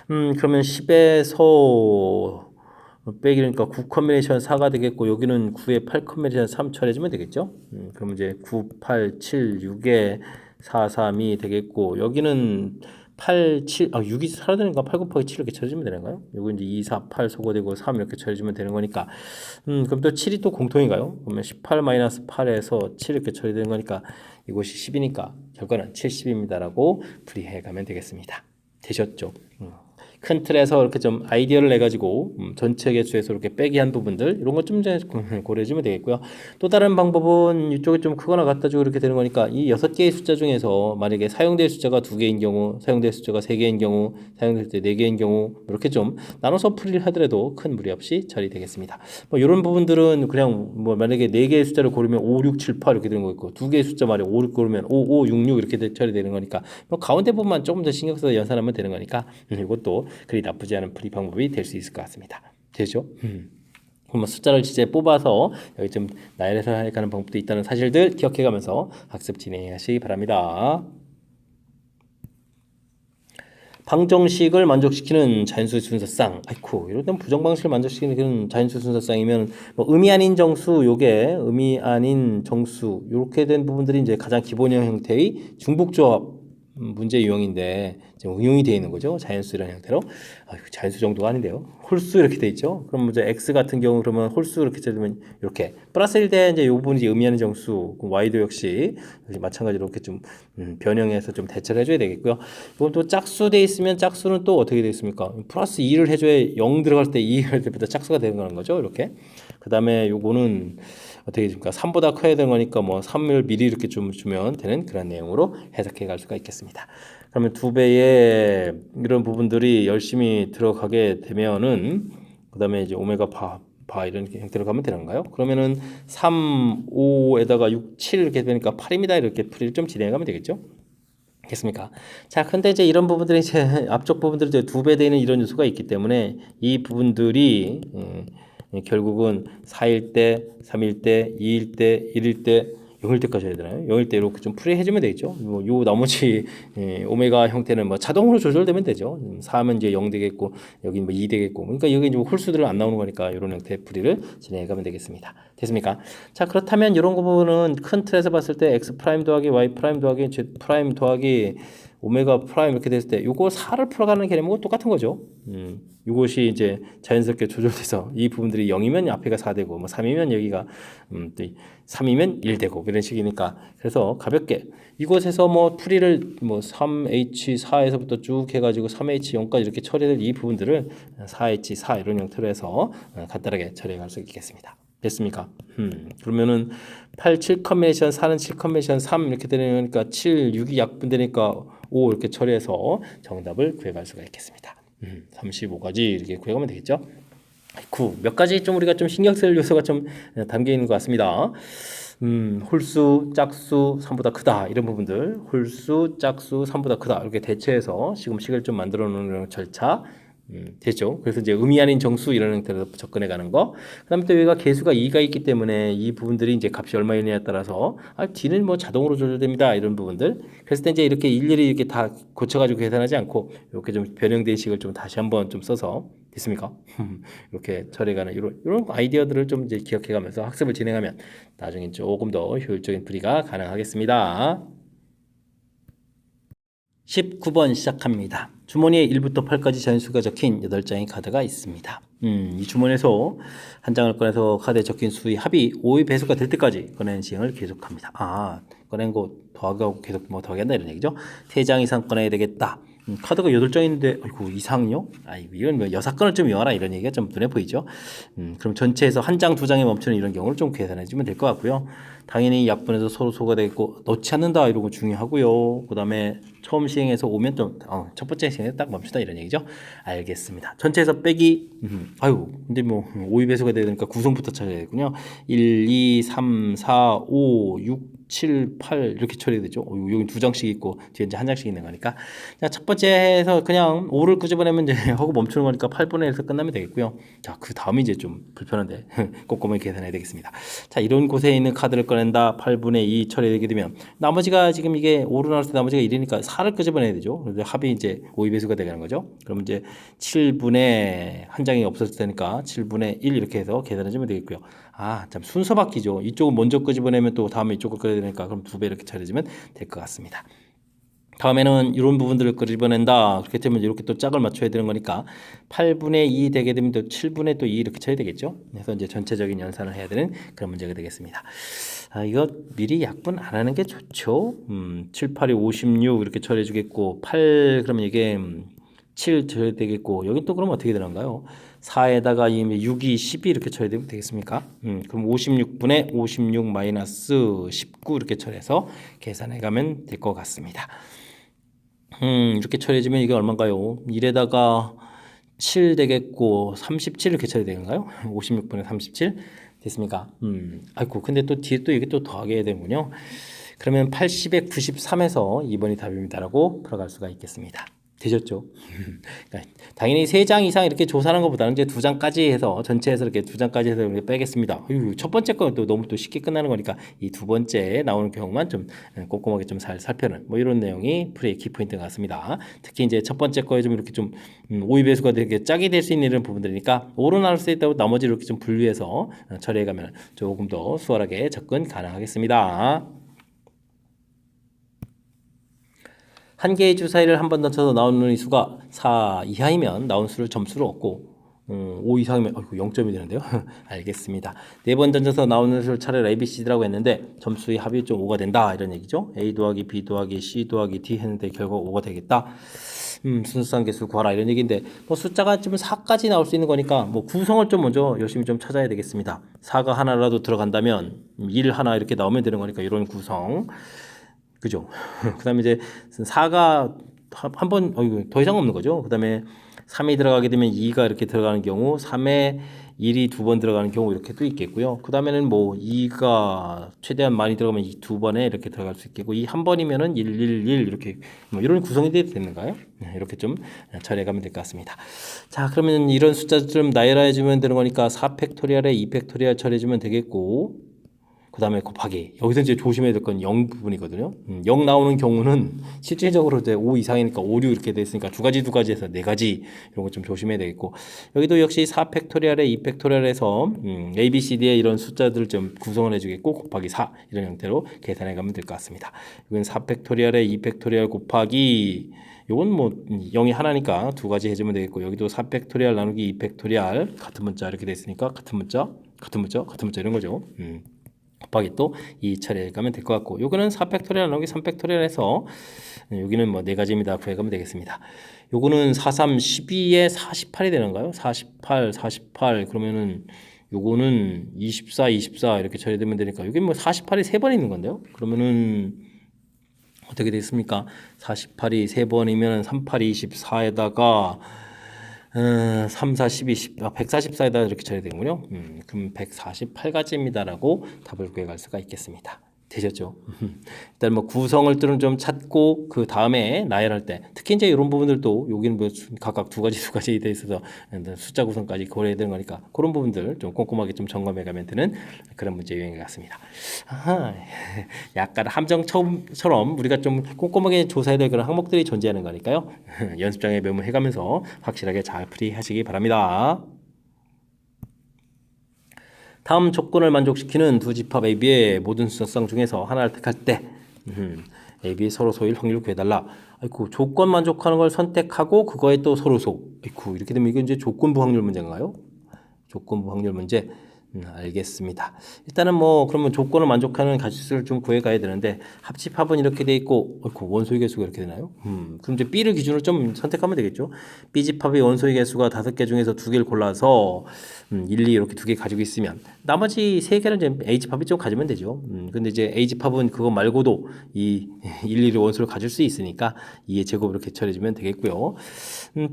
[SPEAKER 1] 그러면 10에서 빼기니까 9 컨비네이션 4가 되겠고 여기는 9에 8 컨비네이션 3 처리해주면 되겠죠. 그러면 이제 9, 8, 7, 6에 4, 3이 되겠고 여기는 8, 7, 6이 사라지니까 8 곱하기 7 이렇게 쳐주면 되는 거예요? 요거 이제 2, 4, 8 소거되고 3 이렇게 쳐주면 되는 거니까 그럼 또 7이 또 공통인가요? 그러면 18 마이너스 8에서 7 이렇게 처리되는 거니까 이곳이 10이니까 결과는 70입니다라고 풀이해 가면 되겠습니다. 되셨죠? 큰 틀에서 이렇게 좀 아이디어를 내가지고 전체 개수에서 이렇게 빼기 한 부분들 이런 것 좀 고려해주면 되겠고요. 또 다른 방법은 이쪽에 좀 크거나 같다 주고 이렇게 되는 거니까 이 6개의 숫자 중에서 만약에 사용될 숫자가 2개인 경우, 사용될 숫자가 3개인 경우, 사용될 때 4개인 경우 이렇게 좀 나눠서 풀이를 하더라도 큰 무리 없이 처리되겠습니다. 뭐 이런 부분들은 그냥 뭐 만약에 4개의 숫자를 고르면 5, 6, 7, 8 이렇게 되는 거 있고 2개의 숫자 말에 5, 6 고르면 5, 5, 6, 6 이렇게 처리되는 거니까 뭐 가운데 부분만 조금 더 신경 써서 연산하면 되는 거니까 이것도 그리 나쁘지 않은 풀이 방법이 될 수 있을 것 같습니다. 되죠? 그럼 숫자를 진짜 뽑아서 여기 좀 나열해서 가는 방법도 있다는 사실들 기억해가면서 학습 진행하시기 바랍니다. 방정식을 만족시키는 자연수 순서쌍. 아이쿠, 이럴 땐 부정 방식을 만족시키는 그런 자연수 순서쌍이면 뭐 의미 아닌 정수, 요게 의미 아닌 정수, 이렇게 된 부분들이 이제 가장 기본형 형태의 중복조합 문제 유형인데 지금 응용이 되어 있는 거죠. 자연수 이런 형태로. 자연수 정도가 아닌데요. 홀수 이렇게 돼 있죠. 그럼 이제 x 같은 경우 그러면 홀수 이렇게 되면 이렇게 플러스 1대 이제 이 부분이 이제 의미하는 정수. y도 역시 마찬가지로 이렇게 좀 변형해서 좀 대처를 해줘야 되겠고요. 이건 또 짝수 돼 있으면 짝수는 또 어떻게 돼 있습니까? 플러스 2를 해줘야 0 들어갈 때 2 할 때부터 짝수가 되는 거죠. 이렇게. 그 다음에 요거는 어떻게 됩니까? 3보다 커야 되는 거니까 뭐 3을 미리 이렇게 좀 주면 되는 그런 내용으로 해석해 갈 수가 있겠습니다. 그러면 2배의 이런 부분들이 열심히 들어가게 되면은 그 다음에 이제 오메가 바 이런 형태로 가면 되는가요? 그러면은 3, 5에다가 6, 7 이렇게 되니까 8입니다. 이렇게 풀이를 좀 진행해 가면 되겠죠? 됐습니까? 자, 근데 이제 이런 부분들이 이제 앞쪽 부분들이 이제 2배 되는 이런 요소가 있기 때문에 이 부분들이 결국은 4일 때, 3일 때, 2일 때, 1일 때, 0일 때까지 해야 되나요? 0일 때 이렇게 좀 풀이해주면 되겠죠. 요 나머지 오메가 형태는 뭐 자동으로 조절되면 되죠. 4하면 이제 0 되겠고 여기 뭐 2 되겠고 그러니까 여기 이제 홀수들은 안 나오는 거니까 이런 형태의 풀이를 진행해가면 되겠습니다. 됐습니까? 자, 그렇다면 이런 부분은 큰 틀에서 봤을 때 x 프라임 더하기 y 프라임 더하기 z 프라임 더하기 오메가 프라임 이렇게 됐을 때 요거 4를 풀어가는 개념은 똑같은 거죠. 이것이 이제 자연스럽게 조절돼서 이 부분들이 0이면 앞에가 4되고 뭐 3이면 여기가 또 3이면 1되고 이런 식이니까 그래서 가볍게 이곳에서 뭐 풀이를 뭐 3H4에서부터 쭉 해가지고 3H0까지 이렇게 처리될 이 부분들을 4H4 이런 형태로 해서 간단하게 처리해 갈 수 있겠습니다. 됐습니까? 그러면은 8, 7 컨비네이션 4는 7 컨비네이션 3 이렇게 되니까 7, 6이 약분되니까 5 이렇게 처리해서 정답을 구해갈 수가 있겠습니다. 35가지 이렇게 구해가면 되겠죠. 9. 몇 가지 좀 우리가 좀 신경 쓸 요소가 좀 담겨 있는 것 같습니다. 홀수, 짝수, 3보다 크다 이런 부분들 홀수, 짝수, 3보다 크다 이렇게 대체해서 시금식을 좀 만들어 놓는 절차 됐죠. 그래서 이제 의미 아닌 정수 이런 형태로 접근해 가는 거. 그다음에 또 여기가 개수가 2가 있기 때문에 이 부분들이 이제 값이 얼마이냐에 따라서 D는 뭐 자동으로 조절됩니다. 이런 부분들. 그랬을 때 이제 이렇게 일일이 이렇게 다 고쳐가지고 계산하지 않고 이렇게 좀 변형된 식을 좀 다시 한번 좀 써서 됐습니까? 이렇게 처리가는 이런 아이디어들을 좀 이제 기억해가면서 학습을 진행하면 나중에 조금 더 효율적인 풀이가 가능하겠습니다. 19번 시작합니다. 주머니에 1부터 8까지 자연수가 적힌 8장의 카드가 있습니다. 이 주머니에서 한 장을 꺼내서 카드에 적힌 수의 합이 5의 배수가 될 때까지 꺼내는 시행을 계속합니다. 꺼낸 거 더하고 계속 뭐 더하게 한다 이런 얘기죠. 3장 이상 꺼내야 되겠다. 카드가 8장인데 아이고 이상요? 이건 뭐 여사건을 좀 외워라 이런 얘기가 좀 눈에 보이죠. 그럼 전체에서 한 장, 2장에 멈추는 이런 경우를 좀 계산해 주면 될 것 같고요. 당연히 약분해서 서로 소거되고 넣지 않는다 이런 거 중요하고요. 그 다음에 처음 시행해서 오면 좀 첫 번째 시행에 딱 멈추다 이런 얘기죠. 알겠습니다. 전체에서 빼기 근데 뭐 5의 배수가 되니까 구성부터 찾아야 되군요. 1, 2, 3, 4, 5, 6, 7, 8 이렇게 처리되죠. 여기 2장씩 있고 뒤에 이제 한 장씩 있는 거니까. 자, 첫 번째 해서 그냥 5를 끄집어내면 이제 하고 멈추는 거니까 8분의 1에서 끝나면 되겠고요. 자, 그 다음이 이제 좀 불편한데 꼼꼼히 계산해야 되겠습니다. 자, 이런 곳에 있는 카드를 꺼낸다. 8분의 2 처리되게 되면 나머지가 지금 이게 5로 나눴을 때 나머지가 1이니까 4를 끄집어내야 되죠. 그래서 합이 이제 5의 배수가 되는 거죠. 그럼 이제 7분의 한 장이 없었을 테니까 7분의 1 이렇게 해서 계산해주면 되겠고요. 참 순서 바뀌죠. 이쪽을 먼저 끄집어내면 또 다음에 이쪽을 끄야 되니까 그럼 2배 이렇게 처리해주면 될 것 같습니다. 다음에는 이런 부분들을 끄집어낸다. 그렇게 되면 이렇게 또 짝을 맞춰야 되는 거니까 8분의 2 되게 되면 또 7분의 또 2 이렇게 쳐야 되겠죠. 그래서 이제 전체적인 연산을 해야 되는 그런 문제가 되겠습니다. 이거 미리 약분 안 하는 게 좋죠. 7, 8이 56 이렇게 처리해 주겠고 8 그러면 이게 7 처리 되겠고 여긴 또 그러면 어떻게 되는가요? 4에다가 6이 12 이렇게 처리되면 되겠습니까? 그럼 56분의 56 마이너스 19 이렇게 처리해서 계산해 가면 될 것 같습니다. 이렇게 처리해주면 이게 얼마인가요? 1에다가 7 되겠고 37 이렇게 처리되는가요? 56분의 37 됐습니까? 근데 또 뒤에 또 이게 또 더하게 해야 되는군요. 그러면 80에 93에서 2번이 답입니다라고 풀어갈 수가 있겠습니다. 되셨죠? 그러니까 당연히 3장 이상 이렇게 조사하는 것보다는 이제 2장까지 해서 전체에서 이렇게 2장까지 해서 이렇게 빼겠습니다. 첫 번째 건 또 너무 또 쉽게 끝나는 거니까 이 두 번째 나오는 경우만 좀 꼼꼼하게 좀 잘 살펴는 뭐 이런 내용이 풀이의 키포인트 같습니다. 특히 이제 첫 번째 거에 좀 이렇게 좀 5의 배수가 되게 짝이 될 수 있는 이런 부분들이니까 5로 나눌 수 있다고 나머지를 이렇게 좀 분류해서 처리해 가면 조금 더 수월하게 접근 가능하겠습니다. 한 개의 주사위를 한 번 던져서 나오는 수가 4 이하이면 나온 수를 점수로 얻고 5 이상이면 0점이 되는데요. 알겠습니다. 네 번 던져서 나오는 수를 차례로 A, B, C라고 했는데 점수의 합이 좀 5가 된다 이런 얘기죠. A 더하기 B 더하기 C 더하기 D 했는데 결국 5가 되겠다. 순수한 개수 구하라 이런 얘기인데 뭐 숫자가 지금 4까지 나올 수 있는 거니까 뭐 구성을 좀 먼저 열심히 좀 찾아야 되겠습니다. 4가 하나라도 들어간다면 1 하나 이렇게 나오면 되는 거니까 이런 구성. 그죠? 그다음에 이제 4가 한 번 더 이상 없는 거죠. 그다음에 3이 들어가게 되면 2가 이렇게 들어가는 경우 3에 1이 두 번 들어가는 경우 이렇게도 있겠고요. 그 다음에는 뭐 2가 최대한 많이 들어가면 이 두 번에 이렇게 들어갈 수 있겠고 이 한 번이면은 1, 1, 1 이렇게 뭐 이런 구성이 되는가요? 이렇게 좀 처리해 가면 될 것 같습니다. 자, 그러면 이런 숫자 좀 나열해 주면 되는 거니까 4 팩토리얼에 2 팩토리얼 처리해 주면 되겠고 그 다음에 곱하기. 여기서 이제 조심해야 될 건 0 부분이거든요. 0 나오는 경우는 실질적으로 이제 5 이상이니까 5, 6 이렇게 돼 있으니까 두 가지 해서 네 가지 이런 거 좀 조심해야 되겠고 여기도 역시 4 팩토리얼에 2 팩토리얼에서 A, B, C, D의 이런 숫자들을 좀 구성을 해주겠고 곱하기 4 이런 형태로 계산해 가면 될 것 같습니다. 이건 4 팩토리얼에 2 팩토리얼 곱하기 요건 뭐 0이 하나니까 두 가지 해주면 되겠고 여기도 4 팩토리얼 나누기 2 팩토리얼 같은 문자 이렇게 돼 있으니까 같은 문자 이런 거죠. 곱하기 또 이 처리해 가면 될 것 같고 요거는 4 팩토리얼 나누기 3 팩토리얼 해서 여기는 뭐 네 가지입니다. 구해 가면 되겠습니다. 요거는 4, 3, 12에 48이 되는가요? 48 그러면은 요거는 24 이렇게 처리되면 되니까 여기 뭐 48이 세 번 있는 건데요. 그러면은 어떻게 되겠습니까? 48이 세 번이면 38, 24에다가 3, 4, 12, 10, 144에다 이렇게 처리되는군요. 그럼 148가지입니다라고 답을 구해갈 수가 있겠습니다. 되셨죠? 일단 뭐 구성을 좀 찾고 그 다음에 나열할 때 특히 이제 이런 부분들도 여기는 뭐 각각 두 가지 돼 있어서 숫자 구성까지 고려해야 되는 거니까 그런 부분들 좀 꼼꼼하게 좀 점검해 가면 되는 그런 문제 유형인 것 같습니다. 아하, 약간 함정처럼 우리가 좀 꼼꼼하게 조사해야 될 그런 항목들이 존재하는 거니까요. 연습장에 메모해 가면서 확실하게 잘 풀이하시기 바랍니다. 다음 조건을 만족시키는 두 집합 AB의 모든 수성상 중에서 하나를 택할 때 AB의 서로 소일 확률을 구해달라. 아이고 조건 만족하는 걸 선택하고 그거에 또 서로 소. 아이고 이렇게 되면 이게 이제 조건부 확률 문제인가요? 조건부 확률 문제. 알겠습니다. 일단은 뭐 그러면 조건을 만족하는 가짓수를 좀 구해가야 되는데 합집합은 이렇게 돼 있고 원소의 개수가 이렇게 되나요? 그럼 이제 B를 기준으로 좀 선택하면 되겠죠. B집합의 원소의 개수가 5개 중에서 2개를 골라서 1, 2 이렇게 2개 가지고 있으면 나머지 3개는 이제 A집합이 좀 가지면 되죠. 근데 이제 A집합은 그거 말고도 이 1, 2의 원소를 가질 수 있으니까 2의 제곱 이렇게 처리해주면 되겠고요.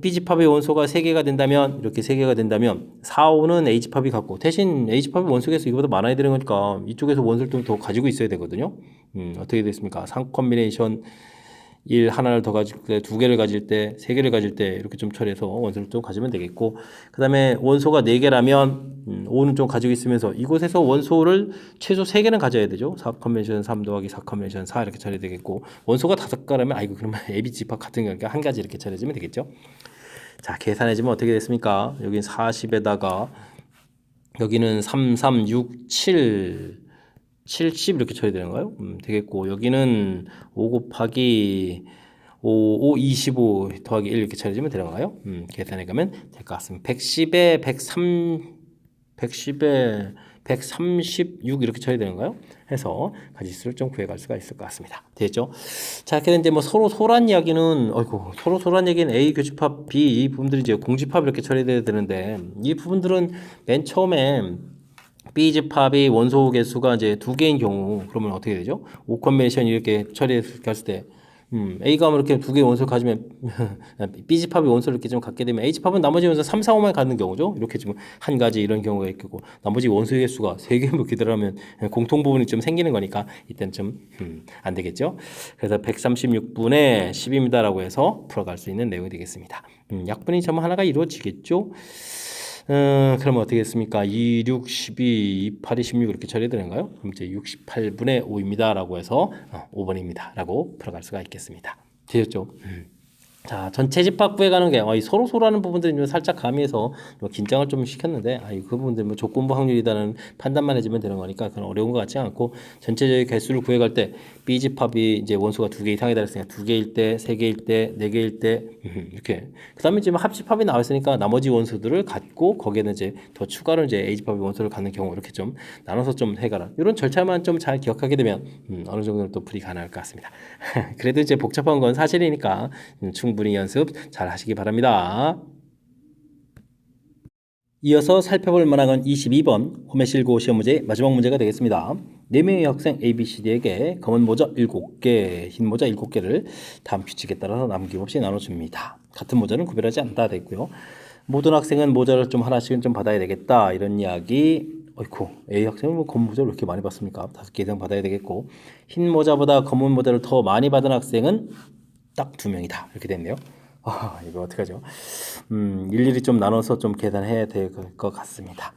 [SPEAKER 1] B집합의 원소가 3개가 된다면 이렇게 3개가 된다면 4, 5는 A집합이 갖고 대신 A집합의 원소에서 이거보다 많아야 되는 거니까 이쪽에서 원소를 좀 더 가지고 있어야 되거든요. 어떻게 됐습니까? 3 콤비네이션 1 하나를 더 가질 때, 2개를 가질 때, 3개를 가질 때 이렇게 좀 처리해서 원소를 좀 가지면 되겠고 그 다음에 원소가 4개라면 5는 좀 가지고 있으면서 이곳에서 원소를 최소 3개는 가져야 되죠. 4 콤비네이션 3 더하기 4 콤비네이션 4 이렇게 처리되겠고 원소가 5개라면 아이고 그러면 AB집합 같은 거니까 한 가지 이렇게 처리해주면 되겠죠. 자 계산해주면 어떻게 됐습니까? 여기 40에다가 여기는 3, 3, 6, 7, 70 이렇게 처리되는가요? 되겠고 여기는 5 곱하기 5, 25 더하기 1 이렇게 처리해주면 되는가요? 계산해 가면 될 것 같습니다. 110에 110에 136 이렇게 처리되는가요? 해서 가지수를 좀 구해갈 수가 있을 것 같습니다. 되겠죠? 자, 그래서 이제 뭐 서로 소란 이야기는 서로 소란 얘기는 A 교집합, B 이 부분들이 이제 공집합 이렇게 처리돼야 되는데 이 부분들은 맨 처음에 B집합이 원소 개수가 이제 2개인 경우 그러면 어떻게 되죠? 5 컨벤션 이렇게 처리했을 때 A가 이렇게 2개의 원소를 가지면 B집합이 원소를 이렇게 좀 갖게 되면 A집합은 나머지 원소 3, 4, 5만 갖는 경우죠. 이렇게 좀 한 가지 이런 경우가 있고 나머지 원소의 개수가 3개 뭐 기대라면 공통 부분이 좀 생기는 거니까 이때는 좀 안 되겠죠. 그래서 136분의 10입니다라고 해서 풀어갈 수 있는 내용이 되겠습니다. 약분이 점 하나가 이루어지겠죠. 그러면 어떻게 했습니까? 2, 6, 12, 2, 8, 16 이렇게 처리되는가요? 그럼 이제 68분의 5입니다. 라고 해서 5번입니다. 라고 풀어갈 수가 있겠습니다. 되셨죠? 자, 전체 집합 구해가는 게 이 서로서로라는 부분들이 좀 살짝 가미해서 좀 긴장을 좀 시켰는데 그 부분들 뭐 조건부 확률이라는 판단만 해주면 되는 거니까 그건 어려운 것 같지 않고 전체적인 개수를 구해갈 때 B 집합이 이제 원소가 2개 이상이다 그랬으니까 2개일 때, 3개일 때, 4개일 때 이렇게 그 다음에 지금 합집합이 나와 있으니까 나머지 원소들을 갖고 거기에는 이제 더 추가로 이제 A 집합의 원소를 갖는 경우 이렇게 좀 나눠서 좀 해가라 이런 절차만 좀 잘 기억하게 되면 어느 정도는 또 풀이 가능할 것 같습니다. 그래도 이제 복잡한 건 사실이니까 충분히 연습 잘 하시기 바랍니다. 이어서 살펴볼 문항은 22번 홈의실고 시험 문제 마지막 문제가 되겠습니다. 4명의 학생 ABCD에게 검은 모자 7개, 흰 모자 7개를 다음 규칙에 따라서 남김없이 나눠줍니다. 같은 모자는 구별하지 않다 되고요. 모든 학생은 모자를 좀 하나씩은 좀 받아야 되겠다 이런 이야기. 어이쿠, A 학생은 뭐 검은 모자를 왜 이렇게 많이 받습니까? 5개 이상 받아야 되겠고 흰 모자보다 검은 모자를 더 많이 받은 학생은 딱 2명이다 이렇게 됐네요. 이거 어떡하죠? 일일이 좀 나눠서 좀 계산해야 될 것 같습니다.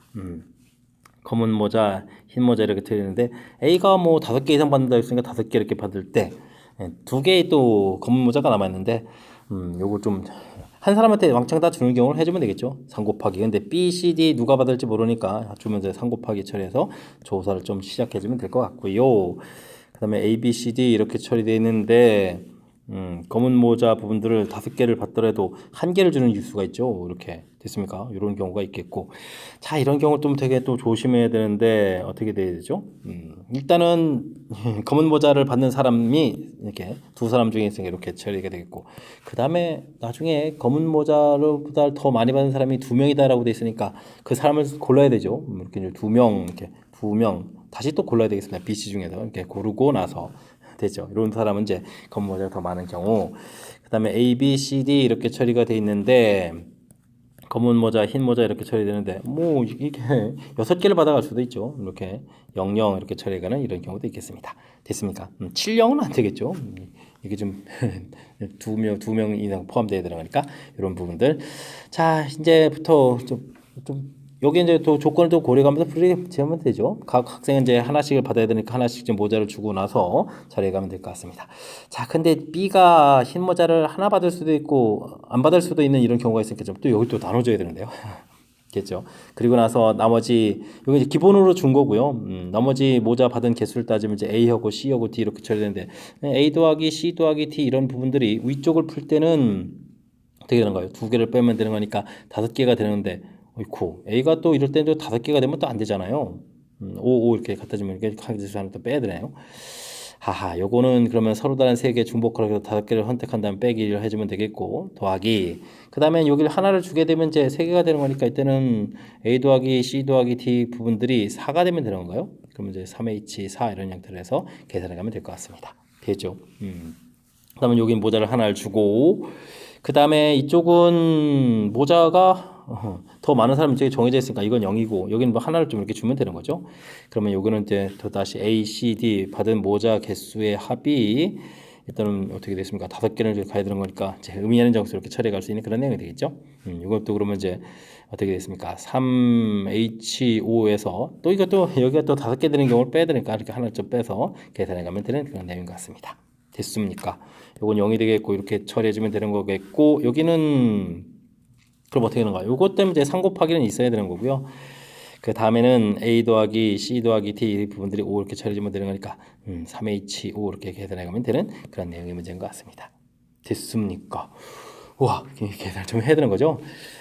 [SPEAKER 1] 검은 모자, 흰 모자 이렇게 드리는데 A가 뭐 5개 이상 받는다 했으니까 5개 이렇게 받을 때 2개의 또 검은 모자가 남았는데 요거 좀 한 사람한테 왕창 다 주는 경우를 해주면 되겠죠. 3 곱하기. 근데 B, C, D 누가 받을지 모르니까 주면서 3 곱하기 처리해서 조사를 좀 시작해주면 될 것 같고요. 그 다음에 A, B, C, D 이렇게 처리되어 있는데 검은 모자 부분들을 5개를 받더라도 1개를 주는 수가 있죠. 이렇게 됐습니까? 이런 경우가 있겠고 자 이런 경우 좀 되게 또 조심해야 되는데 어떻게 돼야 되죠? 일단은 검은 모자를 받는 사람이 이렇게 2사람 중에 있으니까 이렇게 처리가 되겠고 그 다음에 나중에 검은 모자보다 더 많이 받는 사람이 2명이다 라고 돼 있으니까 그 사람을 골라야 되죠. 이렇게 2명 이렇게 2명 다시 또 골라야 되겠습니다. B, C 중에서 이렇게 고르고 나서 되죠. 이런 사람은 이제 검은 모자가 더 많은 경우 그 다음에 A, B, C, D 이렇게 처리가 돼 있는데 검은 모자, 흰 모자 이렇게 처리되는데 뭐 이게 6개를 받아갈 수도 있죠. 이렇게 00 이렇게 처리가는 이런 경우도 있겠습니다. 됐습니까? 70은 안 되겠죠. 이게 좀 2명 이상 포함되어야 들어가니까 이런 부분들. 자 이제부터 좀 여기 이제 또 조건을 또 고려하면서 풀이 재면 되죠. 각 학생은 이제 하나씩을 받아야 되니까 하나씩 좀 모자를 주고 나서 자리에 가면 될 것 같습니다. 자, 근데 B가 흰 모자를 하나 받을 수도 있고 안 받을 수도 있는 이런 경우가 있으니까 좀 또 여기 또 나눠줘야 되는데요. 겠죠. 그리고 나서 나머지 여기 이제 기본으로 준 거고요. 나머지 모자 받은 개수를 따지면 이제 A하고 C하고 D 이렇게 처리되는데 A 더하기 C 더하기 D 이런 부분들이 위쪽을 풀 때는 어떻게 되는가요? 2개를 빼면 되는 거니까 5개가 되는데 어이쿠 A가 또 이럴 때는 5개가 되면 또 안 되잖아요. 5 이렇게 갖다 주면 이렇게 카드수 하나 또 빼야 되나요? 하하 요거는 그러면 서로 다른 3개 중복하라 해서 5개를 선택한 다음 빼기를 해주면 되겠고 더하기 그 다음에 여기를 하나를 주게 되면 이제 3개가 되는 거니까 이때는 A 더하기 C 더하기 D 부분들이 4가 되면 되는 건가요? 그러면 이제 3H4 이런 형태로 해서 계산해 가면 될 것 같습니다. 되죠? 그 다음에 여기 모자를 하나를 주고 그 다음에 이쪽은 모자가 더 많은 사람이 저기 정해져 있으니까 이건 0이고 여기는 뭐 하나를 좀 이렇게 주면 되는 거죠. 그러면 여기는 이제 더 다시 A, C, D 받은 모자 개수의 합이 일단은 어떻게 됐습니까? 5개를 가야 되는 거니까 이제 의미하는 정수 이렇게 처리해 갈 수 있는 그런 내용이 되겠죠. 이것도 그러면 이제 어떻게 됐습니까? 3H5에서 또 이것도 여기가 또 5개 되는 경우를 빼야 되니까 이렇게 하나를 좀 빼서 계산해 가면 되는 그런 내용인 것 같습니다. 됐습니까? 요건 0이 되겠고 이렇게 처리해주면 되는 거겠고 여기는 그럼 어떻게 되는가? 요것 때문에 이제 3 곱하기는 있어야 되는 거고요. 그 다음에는 A 더하기 C 더하기 D 이 부분들이 5 이렇게 처리해주면 되는 거니까 3H5 이렇게 계산해 가면 되는 그런 내용의 문제인 것 같습니다. 됐습니까? 우와 계산을 좀 해야 되는 거죠.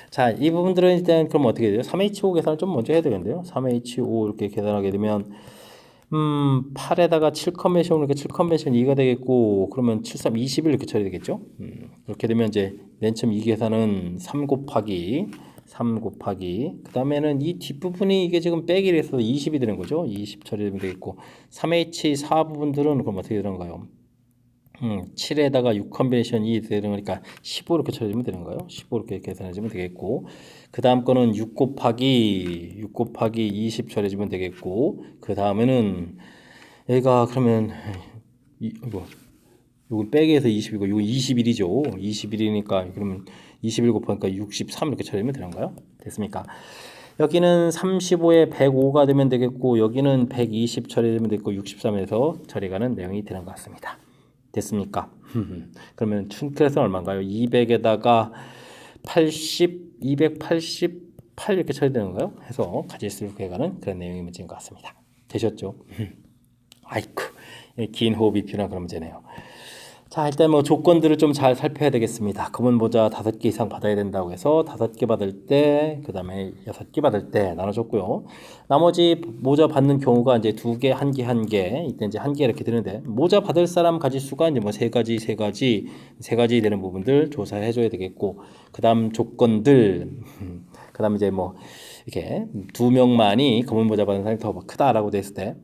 [SPEAKER 1] 자, 이 부분들은 일단 그럼 어떻게 돼요? 3H5 계산을 좀 먼저 해야 되겠는데요. 3H5 이렇게 계산하게 되면 8에다가 7 컨벤션 이렇게 7 컨벤션 2가 되겠고 그러면 7, 3, 21 이렇게 처리되겠죠. 이렇게 되면 이제 맨 처음 이 계산은 3 곱하기 그 다음에는 이 뒷부분이 이게 지금 빼기를 해서 20이 되는 거죠. 20 처리되면 되겠고 3H4 부분들은 그럼 어떻게 되는가요? 7에다가 6 컨벤션이 되는 거니까 15 이렇게 처리하면 되는 거예요. 15 이렇게 계산해주면 되겠고 그 다음 거는 6 곱하기 20 처리해주면 되겠고 그 다음에는 얘가 그러면 이거 요건 빼기해서 20이고 요건 21이죠. 21이니까 그러면 21 곱하니까 63 이렇게 처리하면 되는가요? 됐습니까? 여기는 35에 105가 되면 되겠고 여기는 120 처리되면 되겠고 63에서 처리가는 내용이 되는 것 같습니다. 됐습니까? 그러면 그래서 얼마인가요? 200에다가 80, 288 이렇게 쳐야 되는 거예요? 해서 가질수를 구해가는 그런 내용의 문제인 것 같습니다. 되셨죠? 아이쿠, 긴 호흡이 필요한 그런 문제네요. 자, 일단 뭐 조건들을 좀 잘 살펴야 되겠습니다. 검은 모자 5개 이상 받아야 된다고 해서 5개 받을 때, 그 다음에 6개 받을 때 나눠줬고요. 나머지 모자 받는 경우가 이제 2개, 1개, 1개, 이때 이제 1개 이렇게 되는데, 모자 받을 사람 가지수가 이제 뭐 3가지 되는 부분들 조사해줘야 되겠고, 그 다음 조건들, 그 다음 이제 뭐, 이렇게 2명만이 검은 모자 받는 사람이 더 크다라고 됐을 때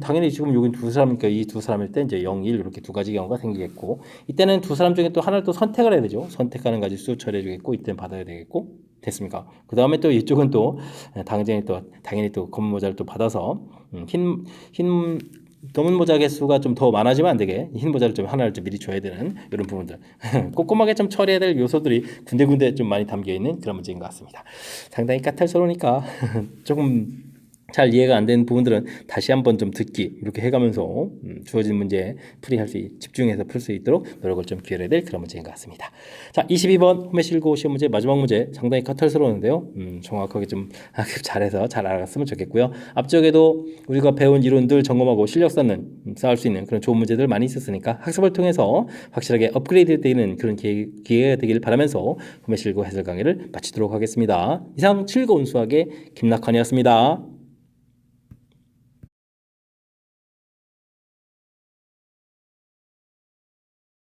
[SPEAKER 1] 당연히 지금 여기 2사람이니까 이 2사람일 때 이제 0, 1 이렇게 2가지 경우가 생기겠고 이때는 2사람 중에 또 하나를 또 선택을 해야 되죠. 선택하는 가지수 처리해 주겠고 이때는 받아야 되겠고 됐습니까? 그 다음에 또 이쪽은 또 당연히 또 검은 모자를 또 받아서 흰 검은 모자 개수가 좀 더 많아지면 안 되게 흰 모자를 좀 하나를 좀 미리 줘야 되는 이런 부분들 꼼꼼하게 좀 처리해야 될 요소들이 군데군데 좀 많이 담겨 있는 그런 문제인 것 같습니다. 상당히 까탈스러우니까 조금 잘 이해가 안 되는 부분들은 다시 한번 좀 듣기 이렇게 해가면서 주어진 문제 풀이할 수 집중해서 풀 수 있도록 노력을 좀 기울여야 될 그런 문제인 것 같습니다. 자, 22번 홈에실고 시험 문제 마지막 문제 상당히 까탈스러운데요. 정확하게 좀 잘해서 잘 알았으면 좋겠고요. 앞쪽에도 우리가 배운 이론들 점검하고 실력 쌓을 수 있는 그런 좋은 문제들 많이 있었으니까 학습을 통해서 확실하게 업그레이드 되는 그런 기회가 되길 바라면서 홈에실고 해설 강의를 마치도록 하겠습니다. 이상 즐거운 수학의 김낙환이었습니다.